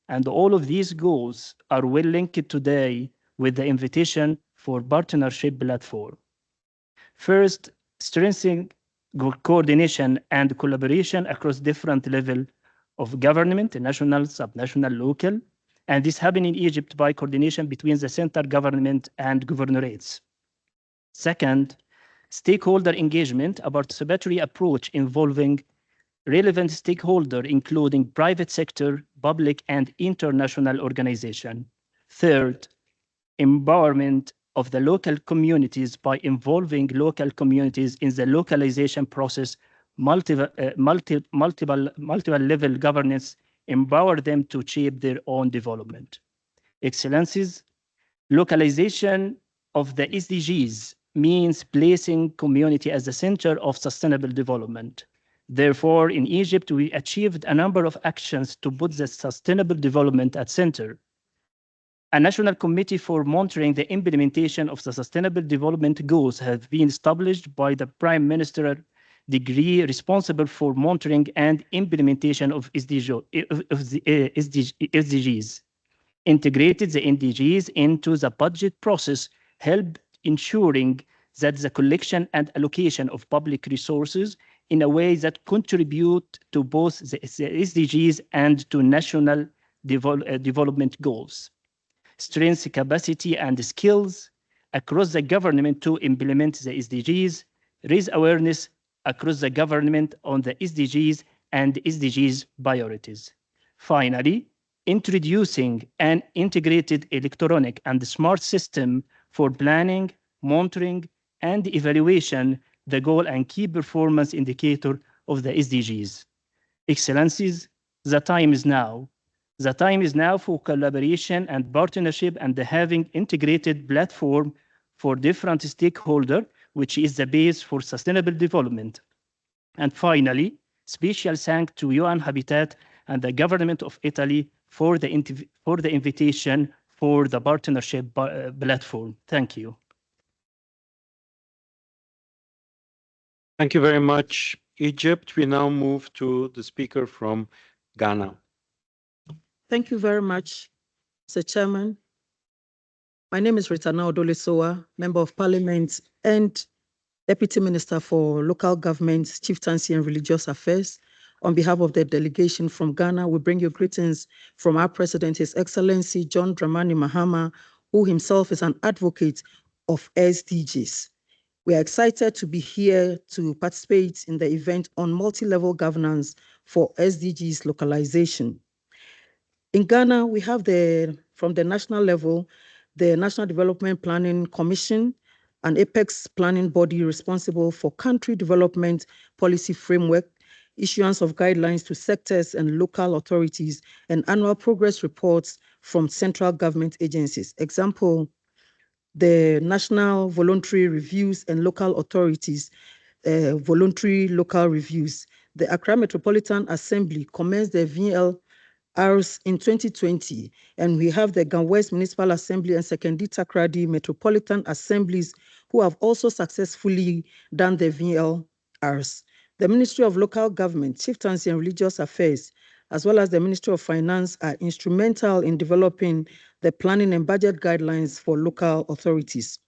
And all of these goals are well linked today with the invitation for partnership platform. First, strengthening coordination and collaboration across different levels of government, national, subnational, local, and this happened in Egypt by coordination between the central government and governorates. Second, stakeholder engagement, a participatory approach involving relevant stakeholders, including private sector, public, and international organizations. Third, empowerment of the local communities by involving local communities in the localization process. Multiple level governance empower them to shape their own development. Excellencies, localization of the SDGs means placing community as the center of sustainable development. Therefore, in Egypt, we achieved a number of actions to put the sustainable development at center. A national committee for monitoring the implementation of the sustainable development goals has been established by the Prime Minister degree responsible for monitoring and implementation of SDGs. Integrated the NDGs into the budget process, helped ensuring that the collection and allocation of public resources in a way that contribute to both the SDGs and to national development goals. Strength, capacity, and skills across the government to implement the SDGs, raise awareness across the government on the SDGs and SDGs priorities. Finally, introducing an integrated electronic and smart system for planning, monitoring, and evaluation the goal and key performance indicator of the SDGs. Excellencies, the time is now. The time is now for collaboration and partnership and having integrated platform for different stakeholders, which is the base for sustainable development. And finally, special thanks to UN Habitat and the government of Italy for the invitation for the partnership platform. Thank you. Thank you very much, Egypt. We now move to the speaker from Ghana. Thank you very much, Mr. Chairman. My name is Ritana Odolesowa, Member of Parliament and Deputy Minister for Local Government, Chieftaincy and Religious Affairs. On behalf of the delegation from Ghana, we bring you greetings from our President, His Excellency John Dramani Mahama, who himself is an advocate of SDGs. We are excited to be here to participate in the event on multi-level governance for SDGs localization. In Ghana, we have from the national level, the National Development Planning Commission, an apex planning body responsible for country development policy framework, issuance of guidelines to sectors and local authorities, and annual progress reports from central government agencies. Example, the National Voluntary Reviews and Local Authorities, Voluntary Local Reviews. The Accra Metropolitan Assembly commenced the VLRs in 2020, and we have the Gan West Municipal Assembly and Sekondi Takoradi Metropolitan Assemblies who have also successfully done the VLRs. The Ministry of Local Government, Chieftaincy and Religious Affairs, as well as the Ministry of Finance are instrumental in developing the planning and budget guidelines for local authorities.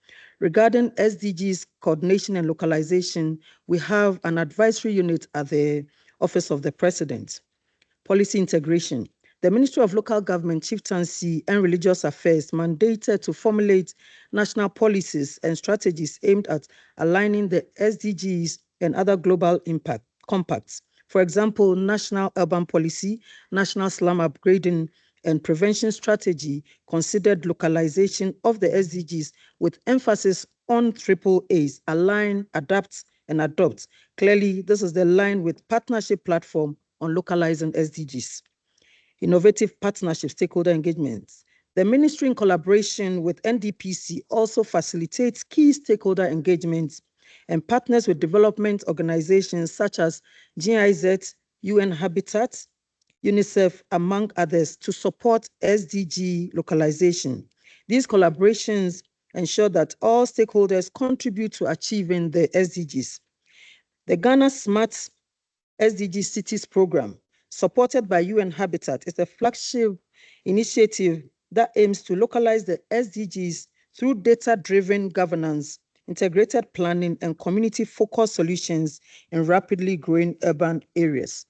Regarding SDGs coordination and localization, we have an advisory unit at the Office of the President. Policy integration. The Ministry of Local Government, Chieftaincy and Religious Affairs mandated to formulate national policies and strategies aimed at aligning the SDGs and other global impact compacts. For example, National Urban Policy, National Slum Upgrading and Prevention Strategy considered localization of the SDGs with emphasis on AAAs, align, adapt, and adopt. Clearly, this is the line with partnership platform on localizing SDGs. Innovative partnership stakeholder engagements. The ministry in collaboration with NDPC also facilitates key stakeholder engagements and partners with development organizations such as GIZ, UN Habitat, UNICEF, among others, to support SDG localization. These collaborations ensure that all stakeholders contribute to achieving the SDGs. The Ghana Smart SDG Cities Program, supported by UN Habitat, is a flagship initiative that aims to localize the SDGs through data-driven governance, integrated planning, and community-focused solutions in rapidly growing urban areas.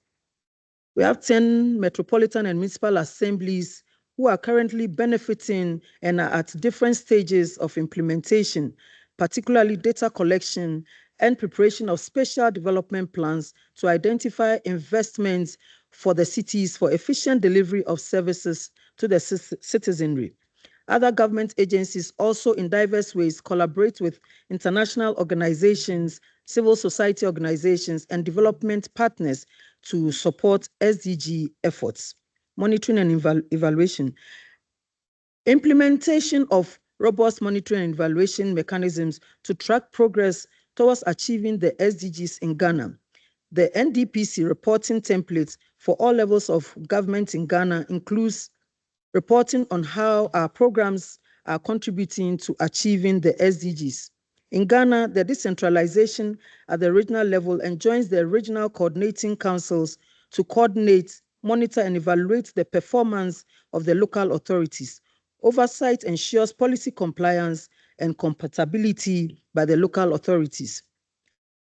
We have 10 metropolitan and municipal assemblies who are currently benefiting and are at different stages of implementation, particularly data collection and preparation of special development plans to identify investments for the cities for efficient delivery of services to the citizenry. Other government agencies also in diverse ways collaborate with international organizations, civil society organizations, and development partners to support SDG efforts. Monitoring and evaluation. Implementation of robust monitoring and evaluation mechanisms to track progress towards achieving the SDGs in Ghana. The NDPC reporting template for all levels of government in Ghana includes reporting on how our programs are contributing to achieving the SDGs. In Ghana, the decentralization at the regional level enjoins the regional coordinating councils to coordinate, monitor, and evaluate the performance of the local authorities. Oversight ensures policy compliance and compatibility by the local authorities.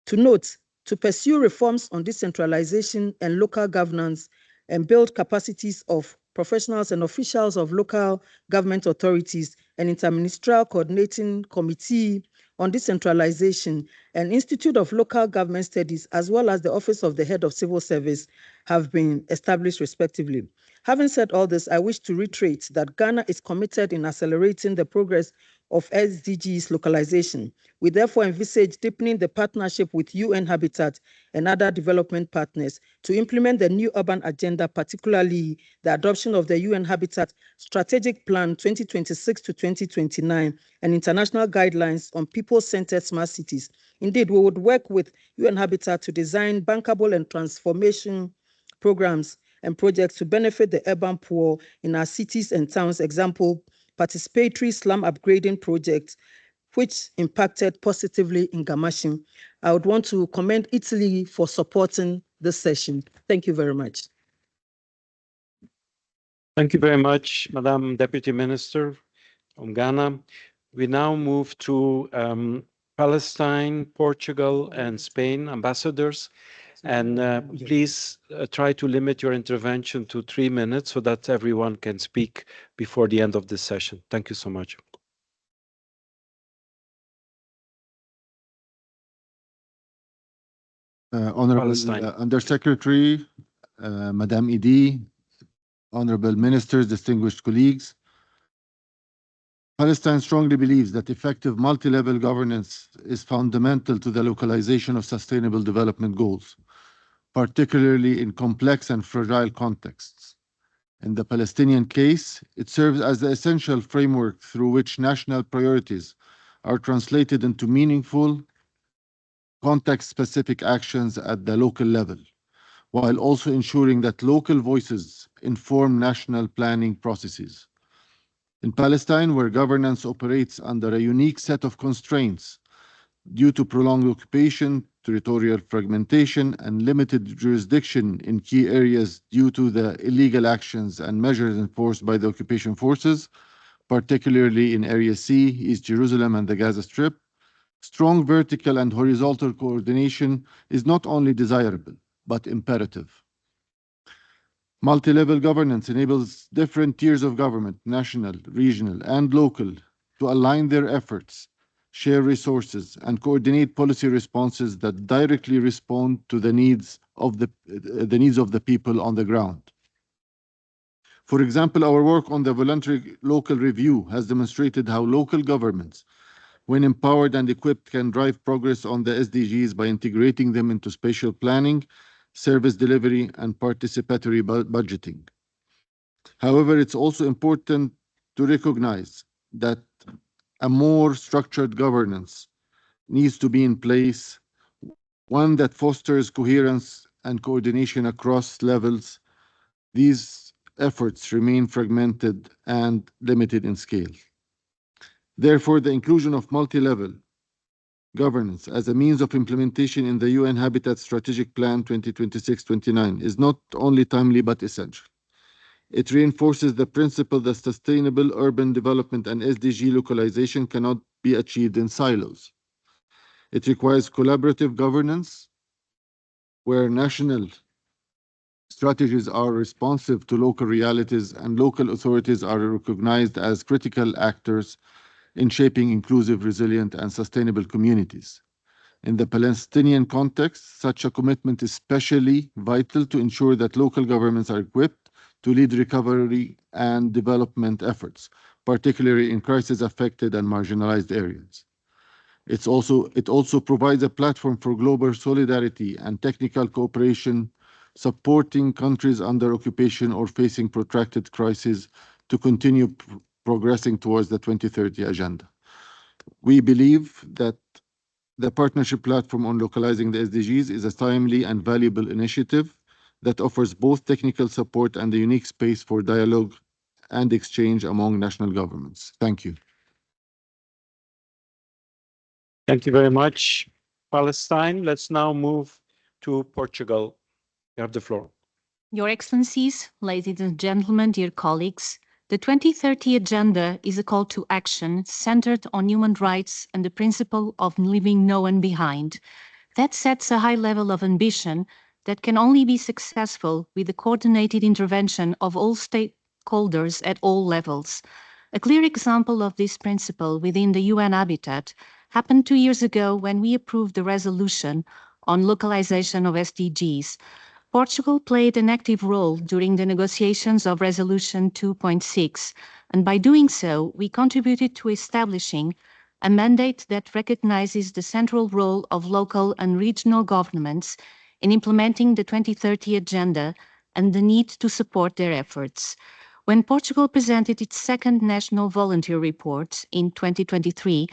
To note, to pursue reforms on decentralization and local governance and build capacities of professionals and officials of local government authorities, an interministerial coordinating committee on decentralization and Institute of Local Government Studies, as well as the Office of the Head of Civil Service, have been established respectively. Having said all this, I wish to reiterate that Ghana is committed in accelerating the progress of SDGs localization. We therefore envisage deepening the partnership with UN Habitat and other development partners to implement the new urban agenda, particularly the adoption of the UN Habitat Strategic Plan 2026 to 2029 and international guidelines on people-centered smart cities. Indeed, we would work with UN Habitat to design bankable and transformation programs and projects to benefit the urban poor in our cities and towns. Example, participatory slum upgrading project, which impacted positively in Gamashin. I would want to commend Italy for supporting this session. Thank you very much. Thank you very much, Madam Deputy Minister from Ghana. We now move to Palestine, Portugal, and Spain ambassadors. And please try to limit your intervention to 3 minutes so that everyone can speak before the end of this session. Thank you so much. Honorable Undersecretary, Madame Idi, Honorable Ministers, distinguished colleagues, Palestine strongly believes that effective multi-level governance is fundamental to the localization of sustainable development goals, particularly in complex and fragile contexts. In the Palestinian case, it serves as the essential framework through which national priorities are translated into meaningful, context-specific actions at the local level, while also ensuring that local voices inform national planning processes. In Palestine, where governance operates under a unique set of constraints due to prolonged occupation, territorial fragmentation, and limited jurisdiction in key areas due to the illegal actions and measures enforced by the occupation forces, particularly in Area C, East Jerusalem, and the Gaza Strip, strong vertical and horizontal coordination is not only desirable, but imperative. Multi-level governance enables different tiers of government, national, regional, and local, to align their efforts, share resources, and coordinate policy responses that directly respond to the needs of the people on the ground. For example, our work on the voluntary local review has demonstrated how local governments, when empowered and equipped, can drive progress on the SDGs by integrating them into spatial planning, service delivery, and participatory budgeting. However, it's also important to recognize that a more structured governance needs to be in place, one that fosters coherence and coordination across levels. These efforts remain fragmented and limited in scale. Therefore, the inclusion of multi-level governance as a means of implementation in the UN Habitat Strategic Plan 2026-29 is not only timely but essential. It reinforces the principle that sustainable urban development and SDG localization cannot be achieved in silos. It requires collaborative governance where national strategies are responsive to local realities and local authorities are recognized as critical actors in shaping inclusive, resilient, and sustainable communities. In the Palestinian context, such a commitment is especially vital to ensure that local governments are equipped to lead recovery and development efforts, particularly in crisis-affected and marginalized areas. It also provides a platform for global solidarity and technical cooperation, supporting countries under occupation or facing protracted crises to continue progressing towards the 2030 agenda. We believe that The Partnership Platform on Localizing the SDGs is a timely and valuable initiative that offers both technical support and a unique space for dialogue and exchange among national governments. Thank you. Thank you very much, Palestine. Let's now move to Portugal. You have the floor. Your Excellencies, ladies and gentlemen, dear colleagues, the 2030 Agenda is a call to action centered on human rights and the principle of leaving no one behind. That sets a high level of ambition that can only be successful with the coordinated intervention of all stakeholders at all levels. A clear example of this principle within the UN Habitat happened 2 years ago when we approved the resolution on localization of SDGs. Portugal played an active role during the negotiations of Resolution 2.6, and by doing so, we contributed to establishing a mandate that recognizes the central role of local and regional governments in implementing the 2030 Agenda and the need to support their efforts. When Portugal presented its second national volunteer report in 2023,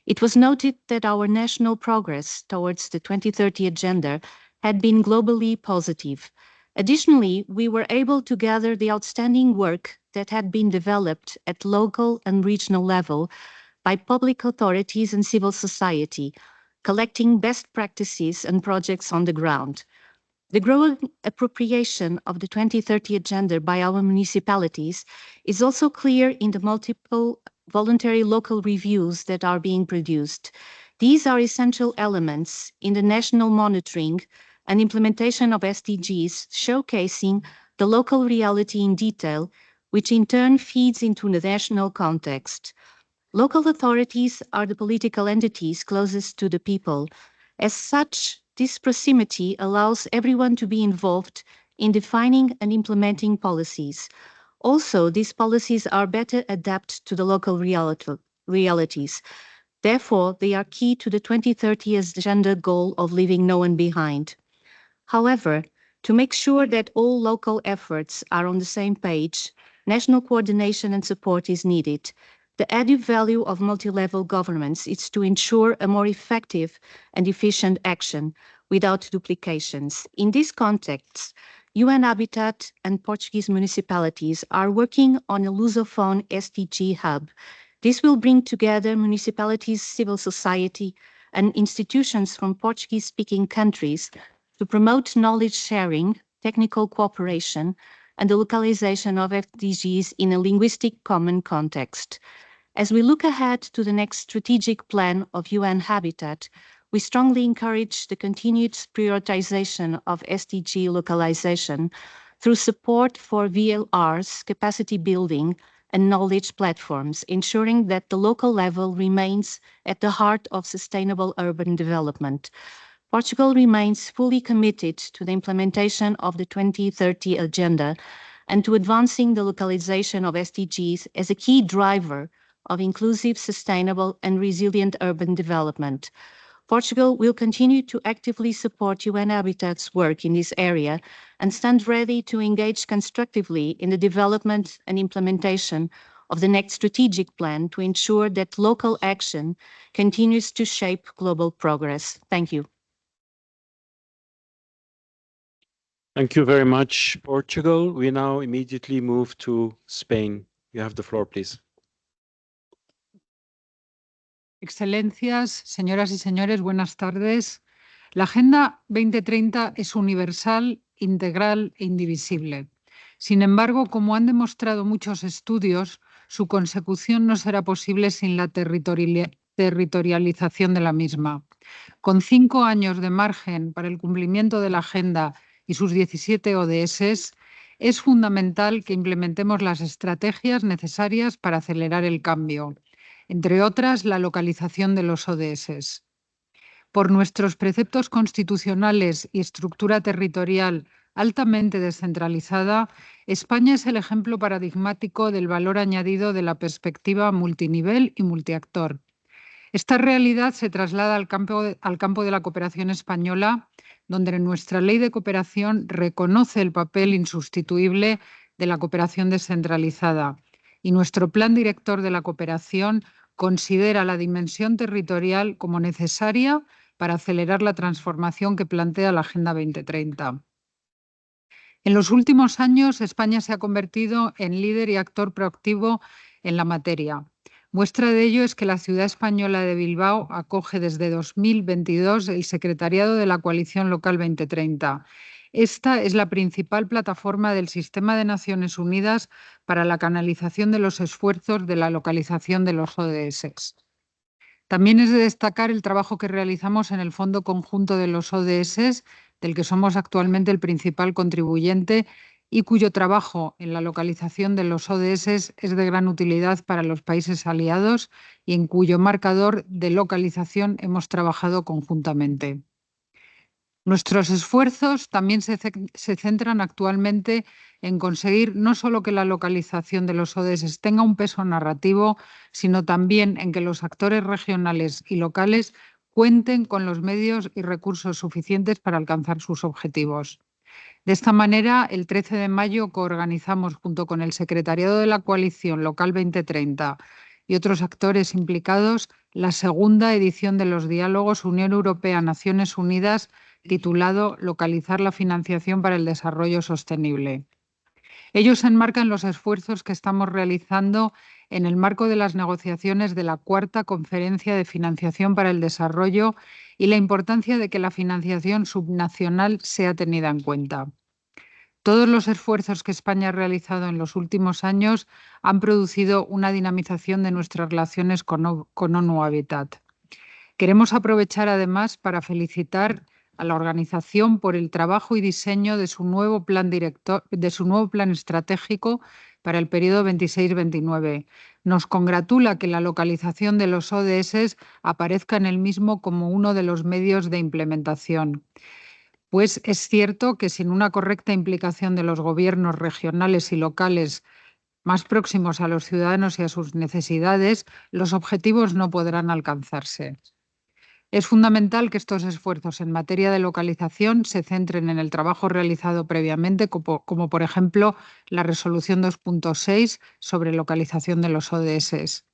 it was noted that our national progress towards the 2030 Agenda had been globally positive. Additionally, we were able to gather the outstanding work that had been developed at local and regional level by public authorities and civil society, collecting best practices and projects on the ground. The growing appropriation of the 2030 Agenda by our municipalities is also clear in the multiple voluntary local reviews that are being produced. These are essential elements in the national monitoring and implementation of SDGs, showcasing the local reality in detail, which in turn feeds into the national context. Local authorities are the political entities closest to the people. As such, this proximity allows everyone to be involved in defining and implementing policies. Also, these policies are better adapted to the local realities. Therefore, they are key to the 2030 Agenda goal of leaving no one behind. However, to make sure that all local efforts are on the same page, national coordination and support is needed. The added value of multi-level governments is to ensure a more effective and efficient action without duplications. In this context, UN Habitat and Portuguese municipalities are working on a Lusophone SDG hub. This will bring together municipalities, civil society, and institutions from Portuguese-speaking countries to promote knowledge sharing, technical cooperation, and the localization of SDGs in a linguistic common context. As we look ahead to the next strategic plan of UN Habitat, we strongly encourage the continued prioritization of SDG localization through support for VLRs, capacity building, and knowledge platforms, ensuring that the local level remains at the heart of sustainable urban development. Portugal remains fully committed to the implementation of the 2030 Agenda and to advancing the localization of SDGs as a key driver of inclusive, sustainable, and resilient urban development. Portugal will continue to actively support UN Habitat's work in this area and stand ready to engage constructively in the development and implementation of the next strategic plan to ensure that local action continues to shape global progress. Thank you. Thank you very much, Portugal. We now immediately move to Spain. You have the floor, please. Excelencias, señoras y señores, buenas tardes. La Agenda 2030 es universal, integral e indivisible. Sin embargo, como han demostrado muchos estudios, su consecución no será posible sin la territorialización de la misma. Con 5 años de margen para el cumplimiento de la Agenda y sus 17 ODS, es fundamental que implementemos las estrategias necesarias para acelerar el cambio, entre otras, la localización de los ODS. Por nuestros preceptos constitucionales y estructura territorial altamente descentralizada, España es el ejemplo paradigmático del valor añadido de la perspectiva multinivel y multiactor. Esta realidad se traslada al campo de la cooperación española, donde nuestra ley de cooperación reconoce el papel insustituible de la cooperación descentralizada y nuestro plan director de la cooperación considera la dimensión territorial como necesaria para acelerar la transformación que plantea la Agenda 2030. En los últimos años, España se ha convertido en líder y actor proactivo en la materia. Muestra de ello es que la ciudad española de Bilbao acoge desde 2022 el Secretariado de la Coalición Local 2030. Esta es la principal plataforma del Sistema de Naciones Unidas para la canalización de los esfuerzos de la localización de los ODS. También es de destacar el trabajo que realizamos en el Fondo Conjunto de los ODS, del que somos actualmente el principal contribuyente y cuyo trabajo en la localización de los ODS es de gran utilidad para los países aliados y en cuyo marcador de localización hemos trabajado conjuntamente. Nuestros esfuerzos también se centran actualmente en conseguir no solo que la localización de los ODS tenga un peso narrativo, sino también en que los actores regionales y locales cuenten con los medios y recursos suficientes para alcanzar sus objetivos. De esta manera, el 13 de mayo coorganizamos junto con el Secretariado de la Coalición Local 2030 y otros actores implicados la segunda edición de los diálogos Unión Europea-Naciones Unidas titulado Localizar la financiación para el desarrollo sostenible. Ellos enmarcan los esfuerzos que estamos realizando en el marco de las negociaciones de la cuarta Conferencia de Financiación para el Desarrollo y la importancia de que la financiación subnacional sea tenida en cuenta. Todos los esfuerzos que España ha realizado en los últimos años han producido una dinamización de nuestras relaciones con ONU Habitat. Queremos aprovechar además para felicitar a la organización por el trabajo y diseño de su nuevo plan estratégico para el periodo 26-29. Nos congratula que la localización de los ODS aparezca en el mismo como uno de los medios de implementación. Pues es cierto que sin una correcta implicación de los gobiernos regionales y locales más próximos a los ciudadanos y a sus necesidades, los objetivos no podrán alcanzarse. Es fundamental que estos esfuerzos en materia de localización se centren en el trabajo realizado previamente, como por ejemplo la resolución 2.6 sobre localización de los ODS.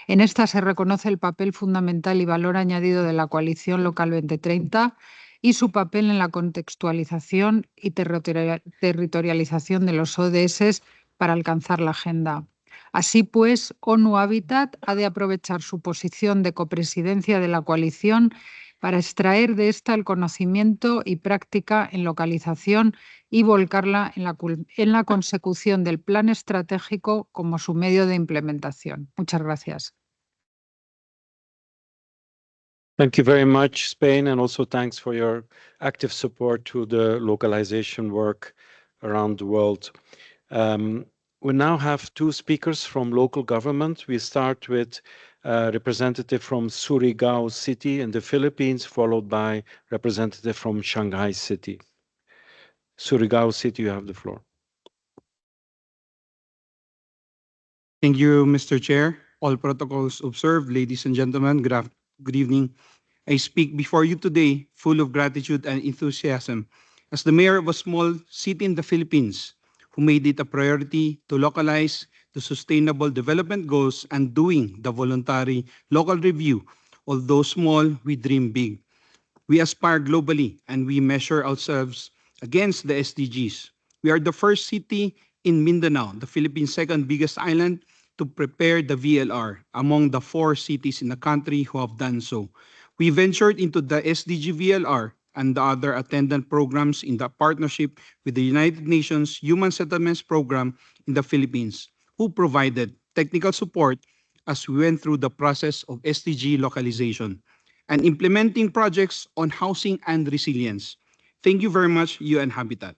En esta se reconoce el papel fundamental y valor añadido de la Coalición Local 2030 y su papel en la contextualización y territorialización de los ODS para alcanzar la agenda. Así pues, ONU Habitat ha de aprovechar su posición de copresidencia de la coalición para extraer de esta el conocimiento y práctica en localización y volcarla en la consecución del plan estratégico como su medio de implementación. Muchas gracias. Thank you very much, Spain, and also thanks for your active support to the localization work around the world. We now have two speakers from local government. We start with a representative from Surigao City in the Philippines, followed by representative from Shanghai City. Surigao City, you have the floor. Thank you, Mr. Chair. All protocols observed, ladies and gentlemen, good evening. I speak before you today full of gratitude and enthusiasm as the mayor of a small city in the Philippines who made it a priority to localize the Sustainable Development Goals and doing the voluntary local review. Although small, we dream big. We aspire globally and we measure ourselves against the SDGs. We are the first city in Mindanao, the Philippines' second biggest island, to prepare the VLR among the 4 cities in the country who have done so. We ventured into the SDG VLR and the other attendant programs in the partnership with the United Nations Human Settlements Program in the Philippines, who provided technical support as we went through the process of SDG localization and implementing projects on housing and resilience. Thank you very much, UN Habitat.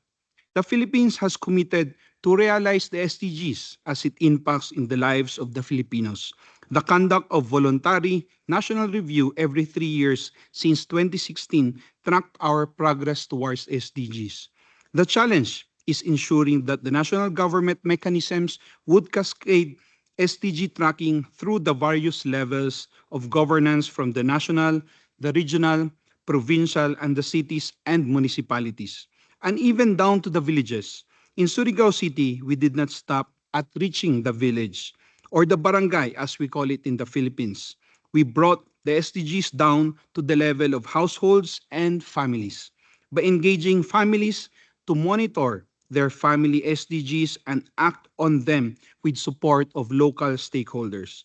The Philippines has committed to realize the SDGs as it impacts in the lives of the Filipinos. The conduct of voluntary national review every 3 years since 2016 tracked our progress towards SDGs. The challenge is ensuring that the national government mechanisms would cascade SDG tracking through the various levels of governance from the national, the regional, provincial, and the cities and municipalities, and even down to the villages. In Surigao City, we did not stop at reaching the village. or the barangay as we call it in the Philippines. We brought the SDGs down to the level of households and families by engaging families to monitor their family SDGs and act on them with support of local stakeholders.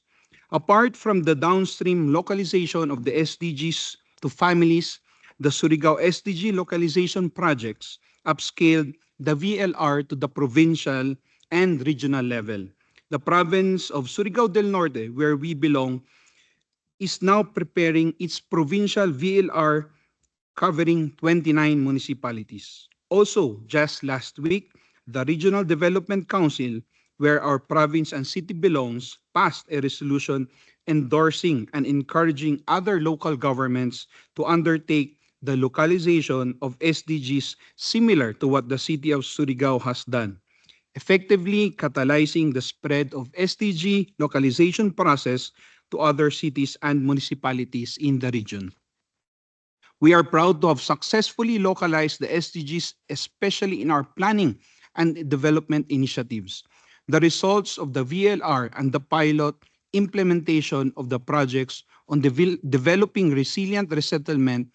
Apart from the downstream localization of the SDGs to families, the Surigao SDG localization projects upscaled the VLR to the provincial and regional level. The province of Surigao del Norte, where we belong, is now preparing its provincial VLR covering 29 municipalities. Also, just last week, the Regional Development Council, where our province and city belongs, passed a resolution endorsing and encouraging other local governments to undertake the localization of SDGs similar to what the city of Surigao has done, effectively catalyzing the spread of SDG localization process to other cities and municipalities in the region. We are proud to have successfully localized the SDGs, especially in our planning and development initiatives. The results of the VLR and the pilot implementation of the projects on developing resilient resettlement,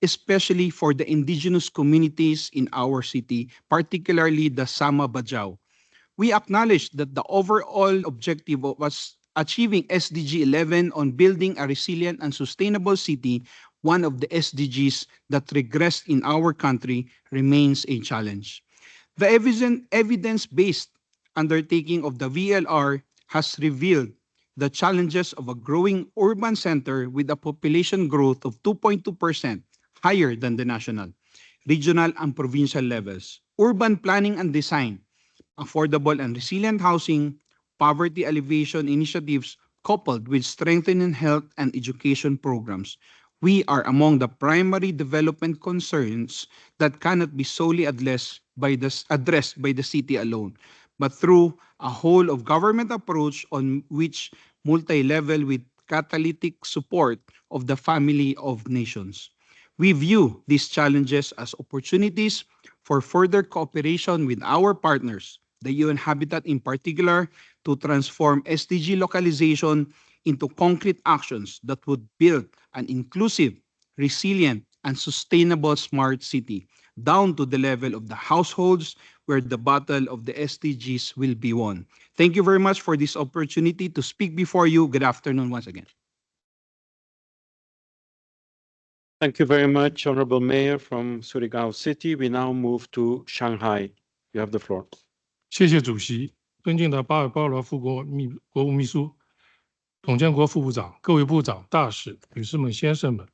especially for the indigenous communities in our city, particularly the Sama Bajau. We acknowledge that the overall objective was achieving SDG 11 on building a resilient and sustainable city, one of the SDGs that regressed in our country, remains a challenge. The evidence-based undertaking of the VLR has revealed the challenges of a growing urban center with a population growth of 2.2%, higher than the national, regional, and provincial levels. Urban planning and design, affordable and resilient housing, poverty alleviation initiatives, coupled with strengthening health and education programs. We are among the primary development concerns that cannot be solely addressed by the city alone, but through a whole of government approach on which multi-level with catalytic support of the family of nations. We view these challenges as opportunities for further cooperation with our partners, the UN Habitat in particular, to transform SDG localization into concrete actions that would build an inclusive, resilient, and sustainable smart city, down to the level of the households where the battle of the SDGs will be won. Thank you very much for this opportunity to speak before you. Good afternoon once again. Thank you very much, Honorable Mayor from Surigao City. We now move to Shanghai. You have the floor. 谢谢主席，尊敬的巴尔鲍罗副国务秘书、董建国副部长、各位部长、大使、女士们、先生们，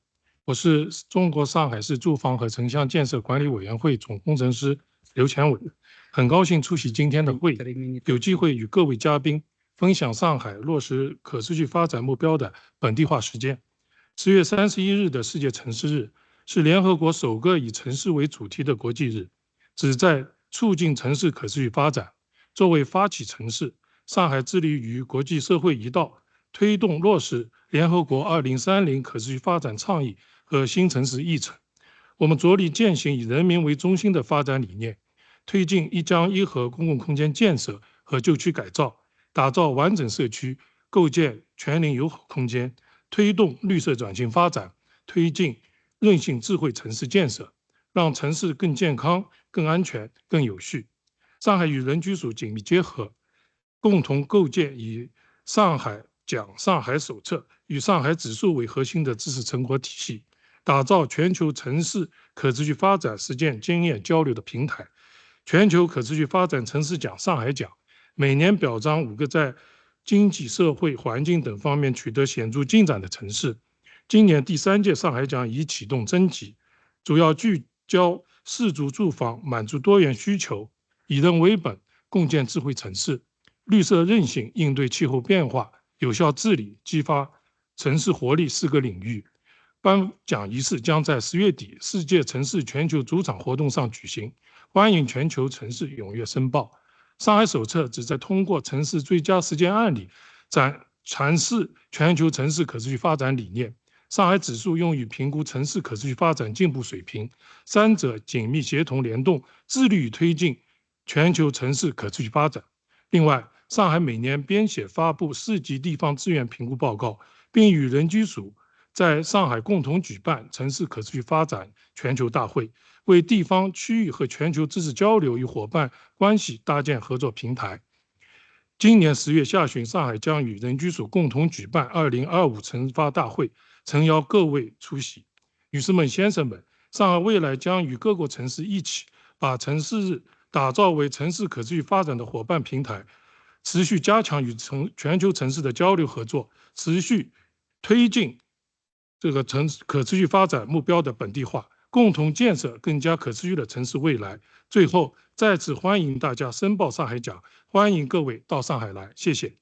我是中国上海市住房和城乡建设管理委员会总工程师刘前伟，很高兴出席今天的会议，有机会与各位嘉宾分享上海落实可持续发展目标的本地化实践。10月31日的世界城市日是联合国首个以城市为主题的国际日，旨在促进城市可持续发展。作为发起城市，上海致力于国际社会一道，推动落实联合国2030可持续发展倡议和新城市议程。我们着力践行以人民为中心的发展理念，推进一江一河公共空间建设和旧区改造，打造完整社区，构建全龄友好空间，推动绿色转型发展，推进韧性智慧城市建设，让城市更健康、更安全、更有序。上海与人居署紧密结合，共同构建以上海讲上海手册与上海指数为核心的知识成果体系，打造全球城市可持续发展实践经验交流的平台。全球可持续发展城市奖上海奖每年表彰5个在经济、社会、环境等方面取得显著进展的城市。今年第3届上海奖已启动征集，主要聚焦适足住房，满足多元需求，以人为本，共建智慧城市，绿色韧性，应对气候变化，有效治理，激发城市活力4个领域。颁奖仪式将在10月底世界城市全球主场活动上举行，欢迎全球城市踊跃申报。上海手册旨在通过城市最佳实践案例，阐释全球城市可持续发展理念。上海指数用于评估城市可持续发展进步水平，三者紧密协同联动，致力于推进全球城市可持续发展。另外，上海每年编写发布4级地方资源评估报告，并与人居署在上海共同举办城市可持续发展全球大会，为地方、区域和全球知识交流与伙伴关系搭建合作平台。今年10月下旬，上海将与人居署共同举办2025城发大会，诚邀各位出席。女士们、先生们，上海未来将与各国城市一起，把城市日打造为城市可持续发展的伙伴平台，持续加强与全球城市的交流合作，持续推进这个可持续发展目标的本地化，共同建设更加可持续的城市未来。最后，再次欢迎大家申报上海奖，欢迎各位到上海来，谢谢。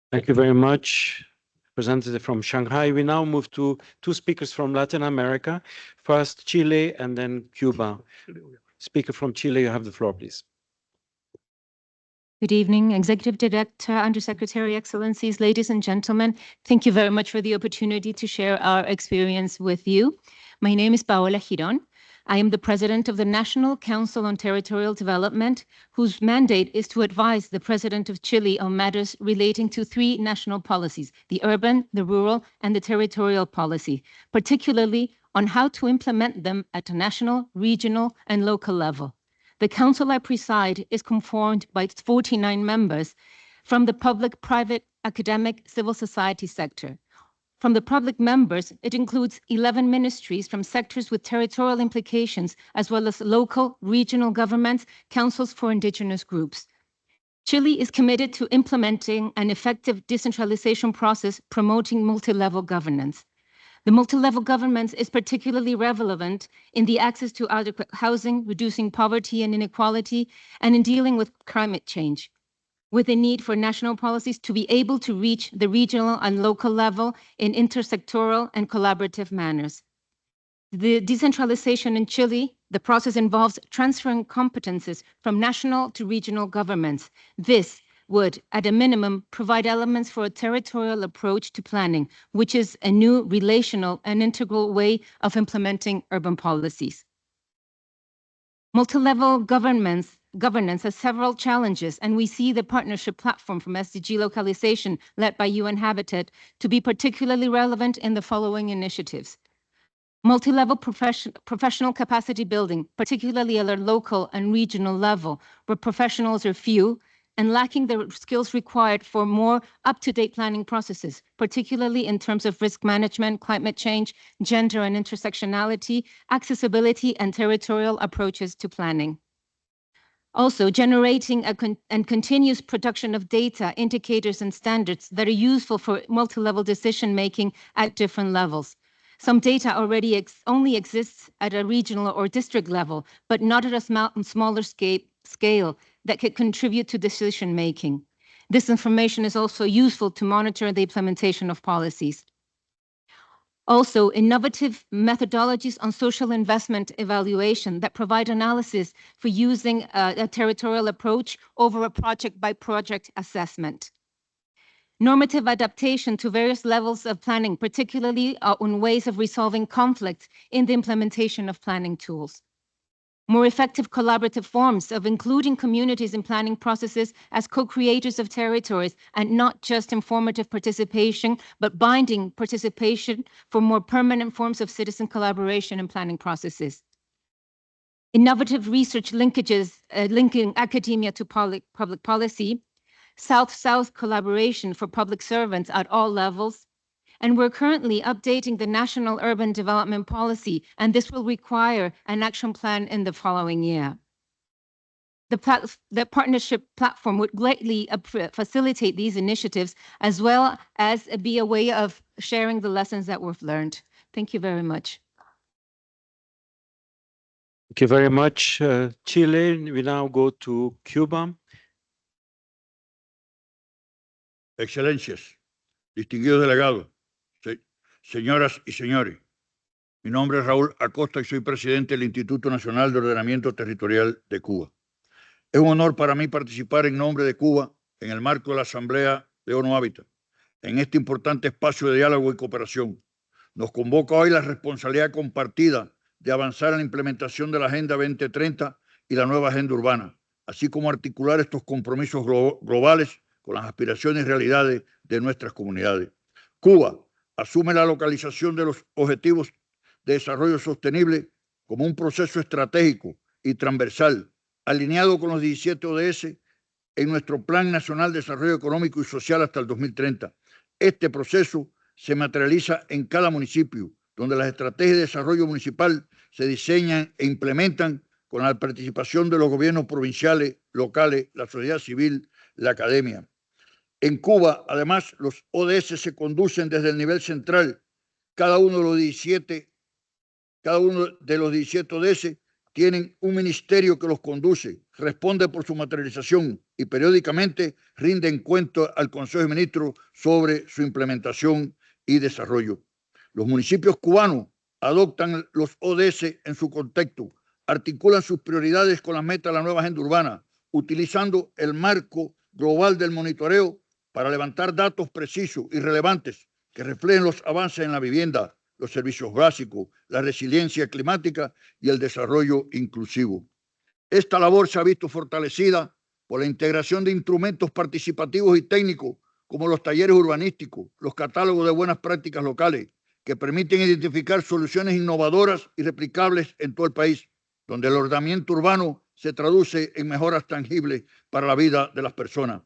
Thank you very much, Representative from Shanghai. We now move to 2 speakers from Latin America. First, Chile, and then Cuba. Speaker from Chile, you have the floor, please. Good evening, Executive Director, Undersecretary, Excellencies, ladies and gentlemen. Thank you very much for the opportunity to share our experience with you. My name is Paola Girón. I am the President of the National Council on Territorial Development, whose mandate is to advise the President of Chile on matters relating to 3 national policies: the urban, the rural, and the territorial policy, particularly on how to implement them at a national, regional, and local level. The council I preside is conformed by 49 members from the public, private, academic, civil society sector. From the public members, it includes 11 ministries from sectors with territorial implications, as well as local, regional governments, councils for indigenous groups. Chile is committed to implementing an effective decentralization process promoting multi-level governance. The multi-level governance is particularly relevant in the access to adequate housing, reducing poverty and inequality, and in dealing with climate change, with the need for national policies to be able to reach the regional and local level in intersectoral and collaborative manners. The decentralization in Chile, the process involves transferring competences from national to regional governments. This would, at a minimum, provide elements for a territorial approach to planning, which is a new relational and integral way of implementing urban policies. Multi-level governance has several challenges, and we see the partnership platform from SDG Localization, led by UN Habitat, to be particularly relevant in the following initiatives. Multi-level professional capacity building, particularly at a local and regional level, where professionals are few and lacking the skills required for more up-to-date planning processes, particularly in terms of risk management, climate change, gender and intersectionality, accessibility, and territorial approaches to planning. Also, generating and continuous production of data, indicators, and standards that are useful for multi-level decision-making at different levels. Some data already only exists at a regional or district level, but not at a smaller scale that could contribute to decision-making. This information is also useful to monitor the implementation of policies. Also, innovative methodologies on social investment evaluation that provide analysis for using a territorial approach over a project-by-project assessment. Normative adaptation to various levels of planning, particularly on ways of resolving conflicts in the implementation of planning tools. More effective collaborative forms of including communities in planning processes as co-creators of territories, and not just informative participation, but binding participation for more permanent forms of citizen collaboration in planning processes. Innovative research linkages linking academia to public policy, South-South collaboration for public servants at all levels, and we're currently updating the National Urban Development Policy, and this will require an action plan in the following year. The partnership platform would greatly facilitate these initiatives, as well as be a way of sharing the lessons that we've learned. Thank you very much. Thank you very much, Chile. We now go to Cuba. Excelencias, distinguidos delegados, señoras y señores, mi nombre es Raúl Acosta y soy presidente del Instituto Nacional de Ordenamiento Territorial de Cuba. Es un honor para mí participar en nombre de Cuba en el marco de la Asamblea de ONU Habitat, en este importante espacio de diálogo y cooperación. Nos convoca hoy la responsabilidad compartida de avanzar en la implementación de la Agenda 2030 y la nueva Agenda Urbana, así como articular estos compromisos globales con las aspiraciones y realidades de nuestras comunidades. Cuba asume la localización de los Objetivos de Desarrollo Sostenible como un proceso estratégico y transversal, alineado con los 17 ODS en nuestro Plan Nacional de Desarrollo Económico y Social hasta el 2030. Este proceso se materializa en cada municipio, donde las estrategias de desarrollo municipal se diseñan e implementan con la participación de los gobiernos provinciales, locales, la sociedad civil, la academia. En Cuba, además, los ODS se conducen desde el nivel central. Cada uno de los 17 ODS tienen un ministerio que los conduce, responde por su materialización y periódicamente rinden cuentas al Consejo de Ministros sobre su implementación y desarrollo. Los municipios cubanos adoptan los ODS en su contexto, articulan sus prioridades con las metas de la nueva agenda urbana, utilizando el marco global del monitoreo para levantar datos precisos y relevantes que reflejen los avances en la vivienda, los servicios básicos, la resiliencia climática y el desarrollo inclusivo. Esta labor se ha visto fortalecida por la integración de instrumentos participativos y técnicos como los talleres urbanísticos, los catálogos de buenas prácticas locales, que permiten identificar soluciones innovadoras y replicables en todo el país, donde el ordenamiento urbano se traduce en mejoras tangibles para la vida de las personas.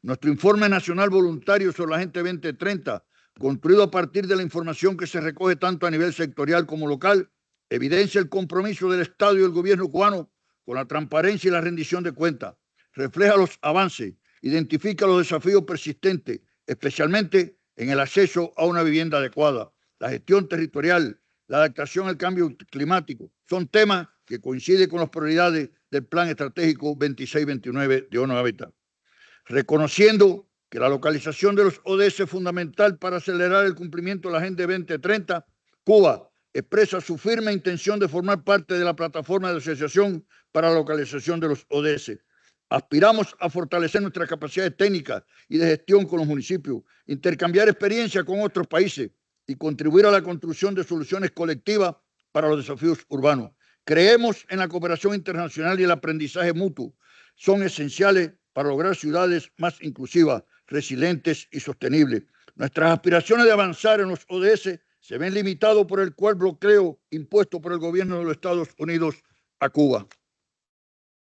Nuestro informe nacional voluntario sobre la Agenda 2030, construido a partir de la información que se recoge tanto a nivel sectorial como local, evidencia el compromiso del Estado y del gobierno cubano con la transparencia y la rendición de cuentas, refleja los avances, identifica los desafíos persistentes, especialmente en el acceso a una vivienda adecuada, la gestión territorial, la adaptación al cambio climático. Son temas que coinciden con las prioridades del Plan Estratégico 26-29 de ONU Habitat. Reconociendo que la localización de los ODS es fundamental para acelerar el cumplimiento de la Agenda 2030, Cuba expresa su firme intención de formar parte de la plataforma de asociación para la localización de los ODS. Aspiramos a fortalecer nuestras capacidades técnicas y de gestión con los municipios, intercambiar experiencia con otros países y contribuir a la construcción de soluciones colectivas para los desafíos urbanos. Creemos en la cooperación internacional y el aprendizaje mutuo. Son esenciales para lograr ciudades más inclusivas, resilientes y sostenibles. Nuestras aspiraciones de avanzar en los ODS se ven limitados por el cual bloqueo impuesto por el gobierno de los Estados Unidos a Cuba.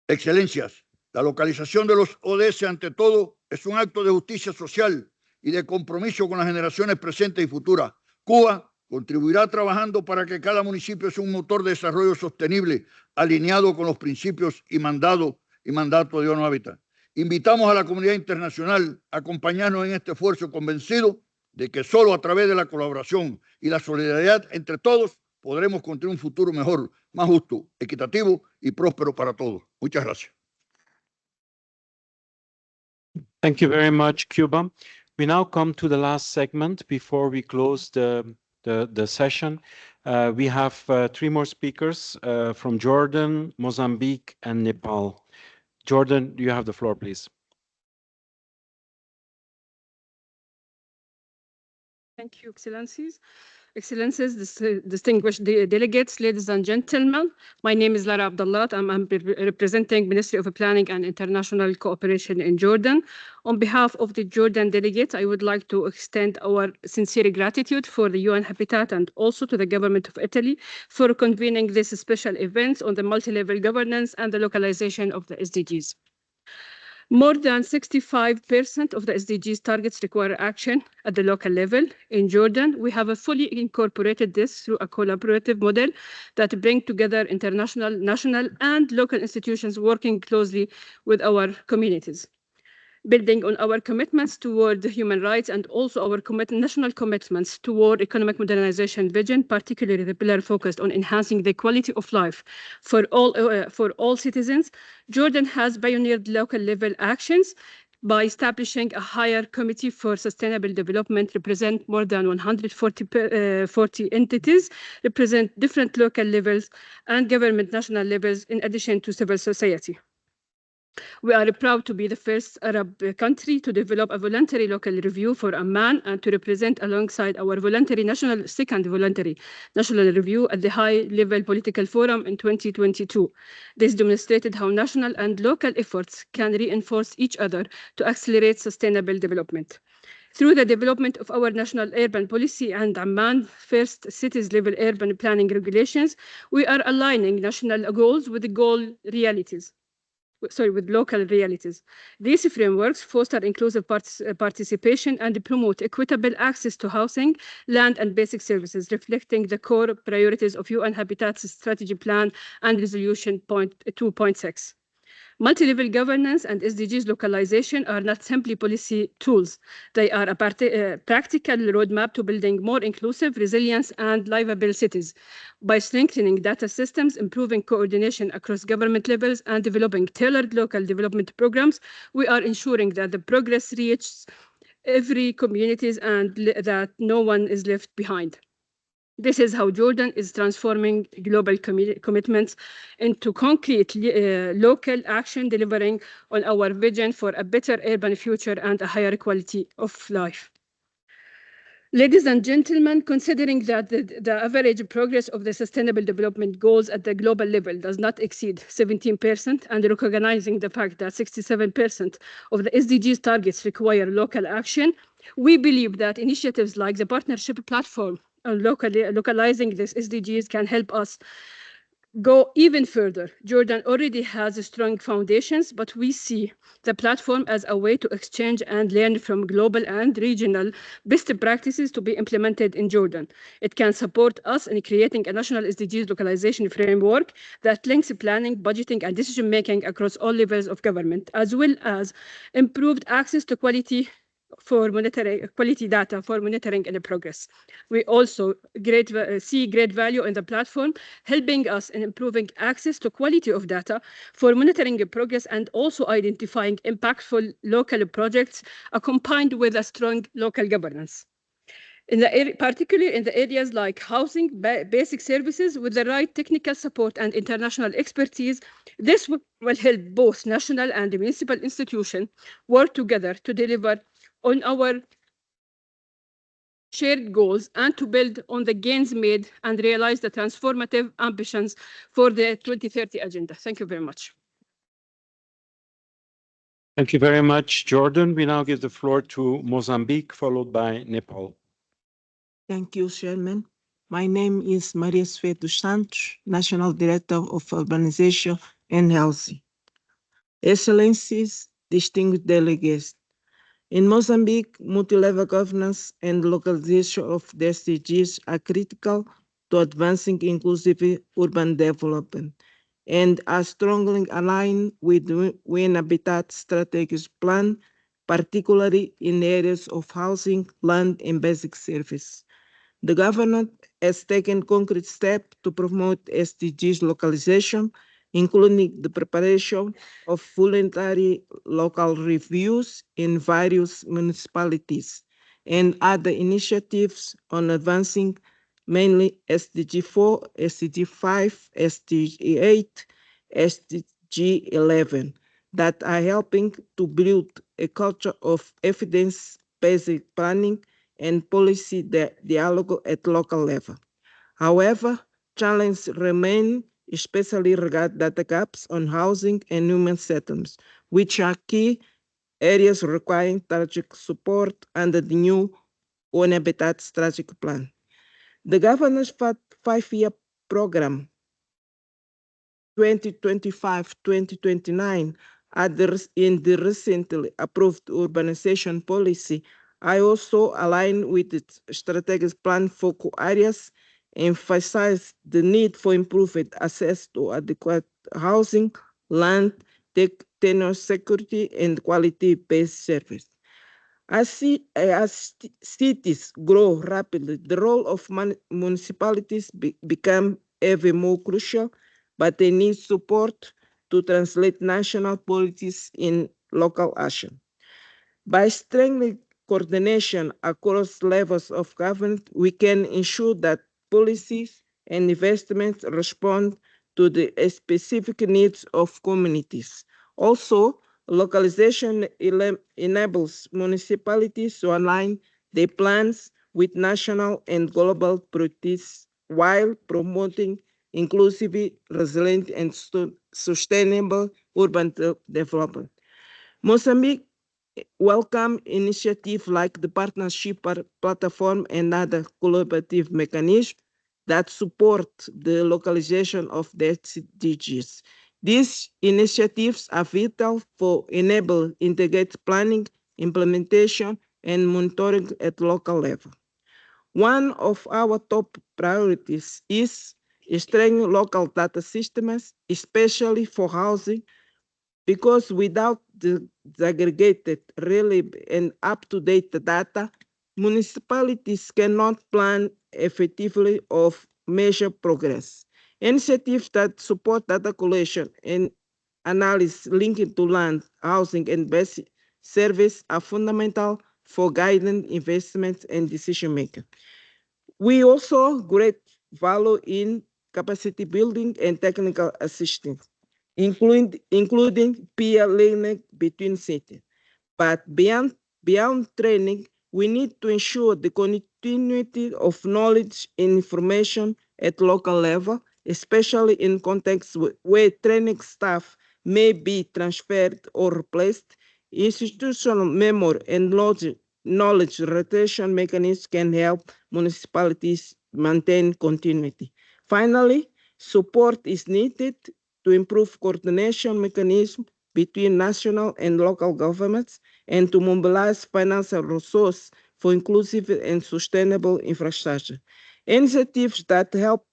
Excelencias, la localización de los ODS, ante todo, es un acto de justicia social y de compromiso con las generaciones presentes y futuras. Cuba contribuirá trabajando para que cada municipio sea un motor de desarrollo sostenible, alineado con los principios y mandato de ONU Habitat. Invitamos a la comunidad internacional a acompañarnos en este esfuerzo, convencidos de que solo a través de la colaboración y la solidaridad entre todos podremos construir un futuro mejor, más justo, equitativo y próspero para todos. Muchas gracias. Thank you very much, Cuba. We now come to the last segment before we close the session. We have 3 more speakers from Jordan, Mozambique, and Nepal. Jordan, you have the floor, please. Thank you, Excellencies. Excellencies, distinguished delegates, ladies and gentlemen, my name is Lara Abdallah. I'm representing Ministry of Planning and International Cooperation in Jordan. On behalf of the Jordan delegates, I would like to extend our sincere gratitude for the UN Habitat and also to the government of Italy for convening this special event on the multi-level governance and the localization of the SDGs. More than 65% of the SDGs targets require action at the local level. In Jordan, we have fully incorporated this through a collaborative model that brings together international, national, and local institutions working closely with our communities. Building on our commitments toward human rights and also our national commitments toward economic modernization vision, particularly the pillar focused on enhancing the quality of life for all citizens, Jordan has pioneered local level actions by establishing a higher committee for sustainable development, represent more than 140 entities, represent different local levels and government national levels, in addition to civil society. We are proud to be the first Arab country to develop a voluntary local review for Amman and to represent alongside our second voluntary national review at the high-level political forum in 2022. This demonstrated how national and local efforts can reinforce each other to accelerate sustainable development. Through the development of our national urban policy and Amman first cities-level urban planning regulations, we are aligning national goals with local realities. These frameworks foster inclusive participation and promote equitable access to housing, land, and basic services, reflecting the core priorities of UN Habitat's Strategy Plan and Resolution 2.6. Multi-level governance and SDGs localization are not simply policy tools. They are a practical roadmap to building more inclusive, resilient, and livable cities. By strengthening data systems, improving coordination across government levels, and developing tailored local development programs, we are ensuring that the progress reaches every communities and that no one is left behind. This is how Jordan is transforming global commitments into concrete local action, delivering on our vision for a better urban future and a higher quality of life. Ladies and gentlemen, considering that the average progress of the Sustainable Development Goals at the global level does not exceed 17%, and recognizing the fact that 67% of the SDGs targets require local action, we believe that initiatives like the Partnership Platform on localizing these SDGs can help us go even further. Jordan already has strong foundations, but we see the platform as a way to exchange and learn from global and regional best practices to be implemented in Jordan. It can support us in creating a national SDGs localization framework that links planning, budgeting, and decision-making across all levels of government, as well as improved access to quality data for monitoring and progress. We also see great value in the platform, helping us in improving access to quality of data for monitoring progress and also identifying impactful local projects combined with a strong local governance. Particularly in the areas like housing, basic services, with the right technical support and international expertise, this will help both national and municipal institutions work together to deliver on our shared goals and to build on the gains made and realize the transformative ambitions for the 2030 agenda. Thank you very much. Thank you very much, Jordan. We now give the floor to Mozambique, followed by Nepal. Thank you, Chairman. My name is Maria Sofia dos Santos, National Director of Urbanization and Housing. Excellencies, distinguished delegates, in Mozambique, multi-level governance and localization of the SDGs are critical to advancing inclusive urban development and are strongly aligned with the UN Habitat Strategic Plan, particularly in areas of housing, land, and basic service. The government has taken concrete steps to promote SDGs localization, including the preparation of voluntary local reviews in various municipalities and other initiatives on advancing mainly SDG 4, SDG 5, SDG 8, SDG 11 that are helping to build a culture of evidence-based planning and policy dialogue at local level. However, challenges remain, especially regarding data gaps on housing and human settlements, which are key areas requiring strategic support under the new UN Habitat Strategic Plan. The governor's five-year program, 2025-2029, in the recently approved urbanization policy, I also align with its strategic plan focal areas, emphasize the need for improved access to adequate housing, land, tenure security, and quality-based service. As cities grow rapidly, the role of municipalities become ever more crucial, but they need support to translate national policies in local action. By strengthening coordination across levels of government, we can ensure that policies and investments respond to the specific needs of communities Also, localization enables municipalities to align their plans with national and global priorities while promoting inclusive, resilient, and sustainable urban development. Mozambique welcome initiatives like the partnership platform and other collaborative mechanisms that support the localization of the SDGs. These initiatives are vital for enable integrated planning, implementation, and monitoring at local level. One of our top priorities is strengthening local data systems, especially for housing, because without the aggregated, reliable, and up-to-date data, municipalities cannot plan effectively or measure progress. Initiatives that support data collection and analysis linked to land, housing, and basic service are fundamental for guiding investments and decision-making. We also great value in capacity building and technical assistance, including peer learning between cities. But beyond training, we need to ensure the continuity of knowledge and information at local level, especially in contexts where training staff may be transferred or replaced. Institutional memory and knowledge retention mechanisms can help municipalities maintain continuity. Finally, support is needed to improve coordination mechanisms between national and local governments and to mobilize financial resources for inclusive and sustainable infrastructure. Initiatives that help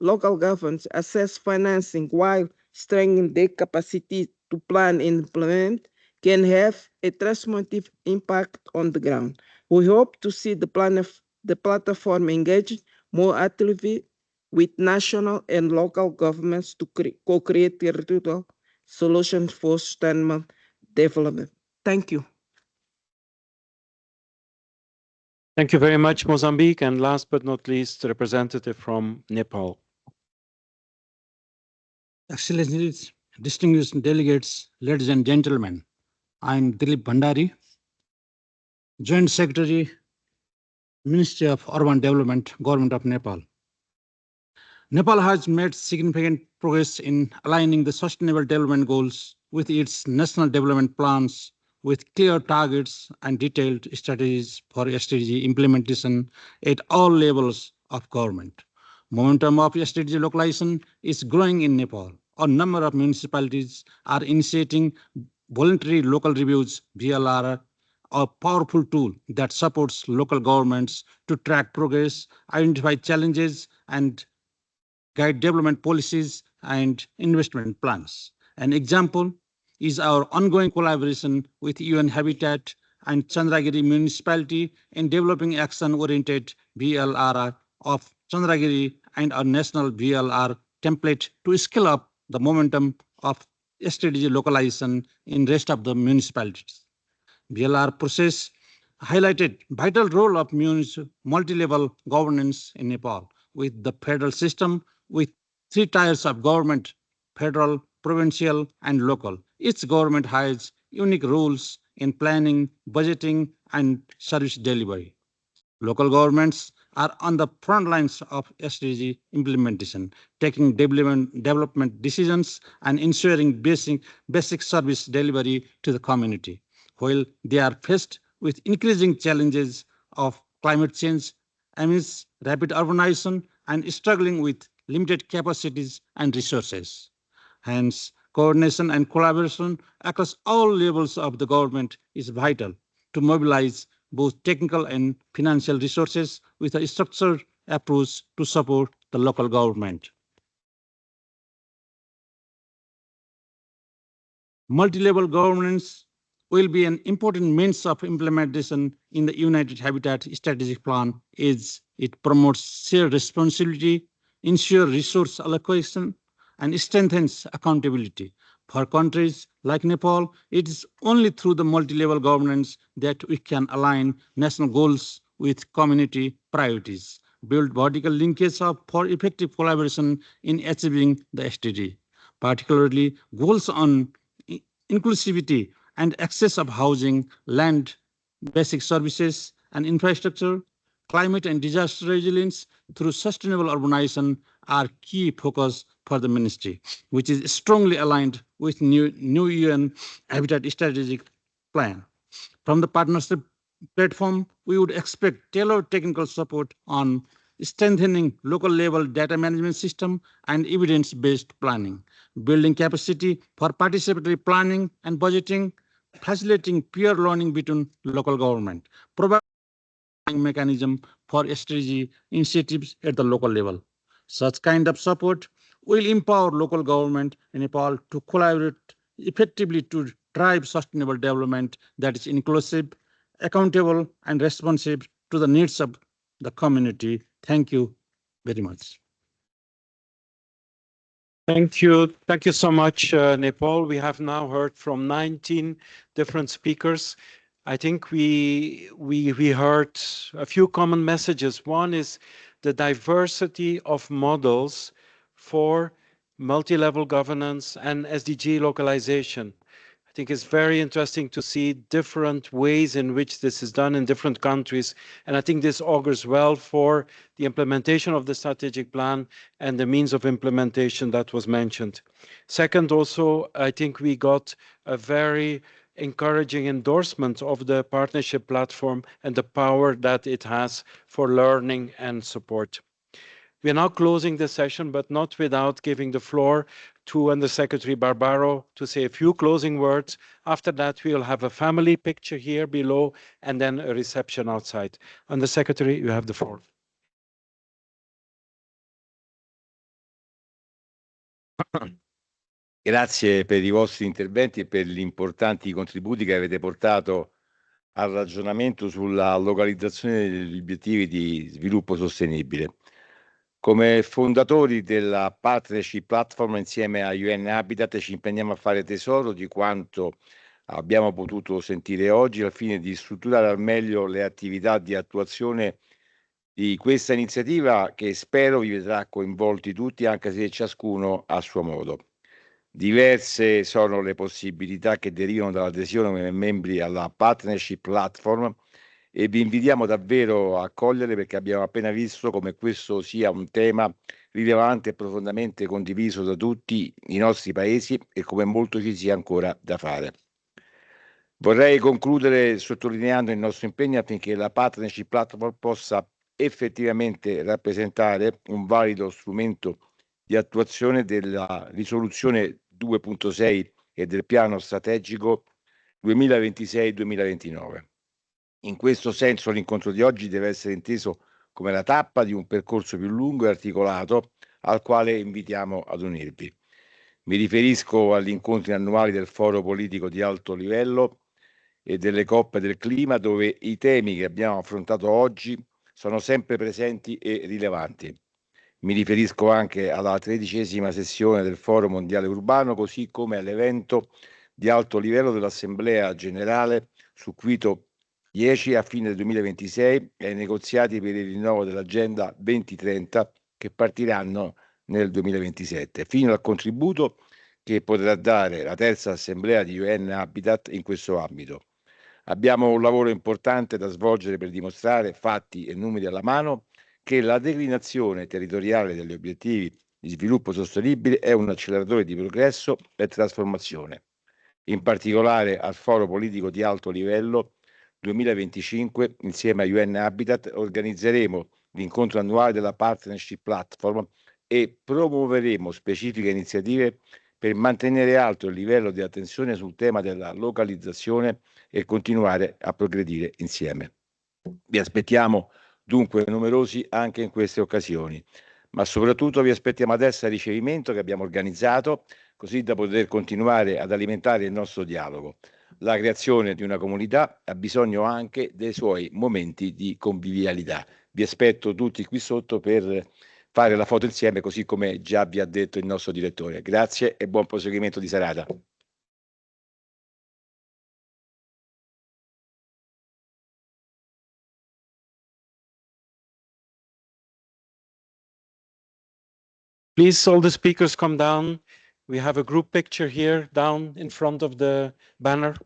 local governments access financing while strengthening their capacity to plan and implement can have a transformative impact on the ground. We hope to see the platform engaged more actively with national and local governments to co-create territorial solutions for sustainable development. Thank you. Thank you very much, Mozambique. And last but not least, the representative from Nepal. Excellencies, distinguished delegates, ladies and gentlemen, I'm Dilip Bhandari, Joint Secretary, Ministry of Urban Development, Government of Nepal. Nepal has made significant progress in aligning the Sustainable Development Goals with its national development plans with clear targets and detailed strategies for SDG implementation at all levels of government. Momentum of SDG localization is growing in Nepal. A number of municipalities are initiating voluntary local reviews, VLR, a powerful tool that supports local governments to track progress, identify challenges, and guide development policies and investment plans. An example is our ongoing collaboration with UN Habitat and Chandragiri municipality in developing action-oriented VLR of Chandragiri and our national VLR template to scale up the momentum of SDG localization in rest of the municipalities. VLR process highlighted vital role of multi-level governance in Nepal with the federal system with 3 tiers of government, federal, provincial, and local. Each government has unique rules in planning, budgeting, and service delivery. Local governments are on the front lines of SDG implementation, taking development decisions and ensuring basic service delivery to the community. While they are faced with increasing challenges of climate change, amidst rapid urbanization, and struggling with limited capacities and resources. Hence, coordination and collaboration across all levels of the government is vital to mobilize both technical and financial resources with a structured approach to support the local government. Multi-level governance will be an important means of implementation in the United Habitat Strategic Plan as it promotes shared responsibility, ensures resource allocation, and strengthens accountability. For countries like Nepal, it is only through the multi-level governance that we can align national goals with community priorities, build vertical linkage for effective collaboration in achieving the SDG, particularly goals on inclusivity, and access of housing, land, basic services, and infrastructure, climate and disaster resilience through sustainable urbanization are key focus for the ministry, which is strongly aligned with new UN Habitat Strategic Plan. From the partnership platform, we would expect tailored technical support on strengthening local level data management system and evidence-based planning, building capacity for participatory planning and budgeting, facilitating peer learning between local government, providing mechanism for strategy initiatives at the local level. Such kind of support will empower local government in Nepal to collaborate effectively to drive sustainable development that is inclusive, accountable, and responsive to the needs of the community. Thank you very much. Thank you. Thank you so much, Nepal. We have now heard from 19 different speakers. I think we heard a few common messages. One is the diversity of models for multi-level governance and SDG localization. I think it's very interesting to see different ways in which this is done in different countries. And I think this augurs well for the implementation of the strategic plan and the means of implementation that was mentioned. Second, also, I think we got a very encouraging endorsement of the partnership platform and the power that it has for learning and support. We are now closing the session, but not without giving the floor to Undersecretary Barbaro to say a few closing words. After that, we'll have a family picture here below and then a reception outside. Undersecretary, you have the floor. Grazie per i vostri interventi e per gli importanti contributi che avete portato al ragionamento sulla localizzazione degli obiettivi di sviluppo sostenibile. Come fondatori della Partnership Platform insieme a UN Habitat ci impegniamo a fare tesoro di quanto abbiamo potuto sentire oggi al fine di strutturare al meglio le attività di attuazione di questa iniziativa che spero vi vedrà coinvolti tutti, anche se ciascuno a suo modo. Diverse sono le possibilità che derivano dall'adesione come membri alla Partnership Platform e vi invitiamo davvero a cogliere perché abbiamo appena visto come questo sia un tema rilevante e profondamente condiviso da tutti i nostri paesi e come molto ci sia ancora da fare. Vorrei concludere sottolineando il nostro impegno affinché la Partnership Platform possa effettivamente rappresentare un valido strumento di attuazione della risoluzione 2.6 e del piano strategico 2026-2029. In questo senso l'incontro di oggi deve essere inteso come la tappa di un percorso più lungo e articolato al quale invitiamo ad unirvi. Mi riferisco agli incontri annuali del Foro politico di alto livello e delle coppe del clima, dove i temi che abbiamo affrontato oggi sono sempre presenti e rilevanti. Mi riferisco anche alla 13ª sessione del Foro Mondiale Urbano, così come all'evento di alto livello dell'Assemblea Generale su Quito 10 a fine 2026 e ai negoziati per il rinnovo dell'Agenda 2030 che partiranno nel 2027, fino al contributo che potrà dare la terza Assemblea di UN Habitat in questo ambito. Abbiamo un lavoro importante da svolgere per dimostrare, fatti e numeri alla mano, che la declinazione territoriale degli obiettivi di sviluppo sostenibile è un acceleratore di progresso e trasformazione. In particolare al Foro politico di alto livello 2025, insieme a UN Habitat, organizzeremo l'incontro annuale della Partnership Platform e promuoveremo specifiche iniziative per mantenere alto il livello di attenzione sul tema della localizzazione e continuare a progredire insieme. Vi aspettiamo dunque numerosi anche in queste occasioni, ma soprattutto vi aspettiamo adesso al ricevimento che abbiamo organizzato, così da poter continuare ad alimentare il nostro dialogo. La creazione di una comunità ha bisogno anche dei suoi momenti di convivialità. Vi aspetto tutti qui sotto per fare la foto insieme, così come già vi ha detto il nostro direttore. Grazie e buon proseguimento di serata. Please, all the speakers come down We have a group picture here down in front of the banner.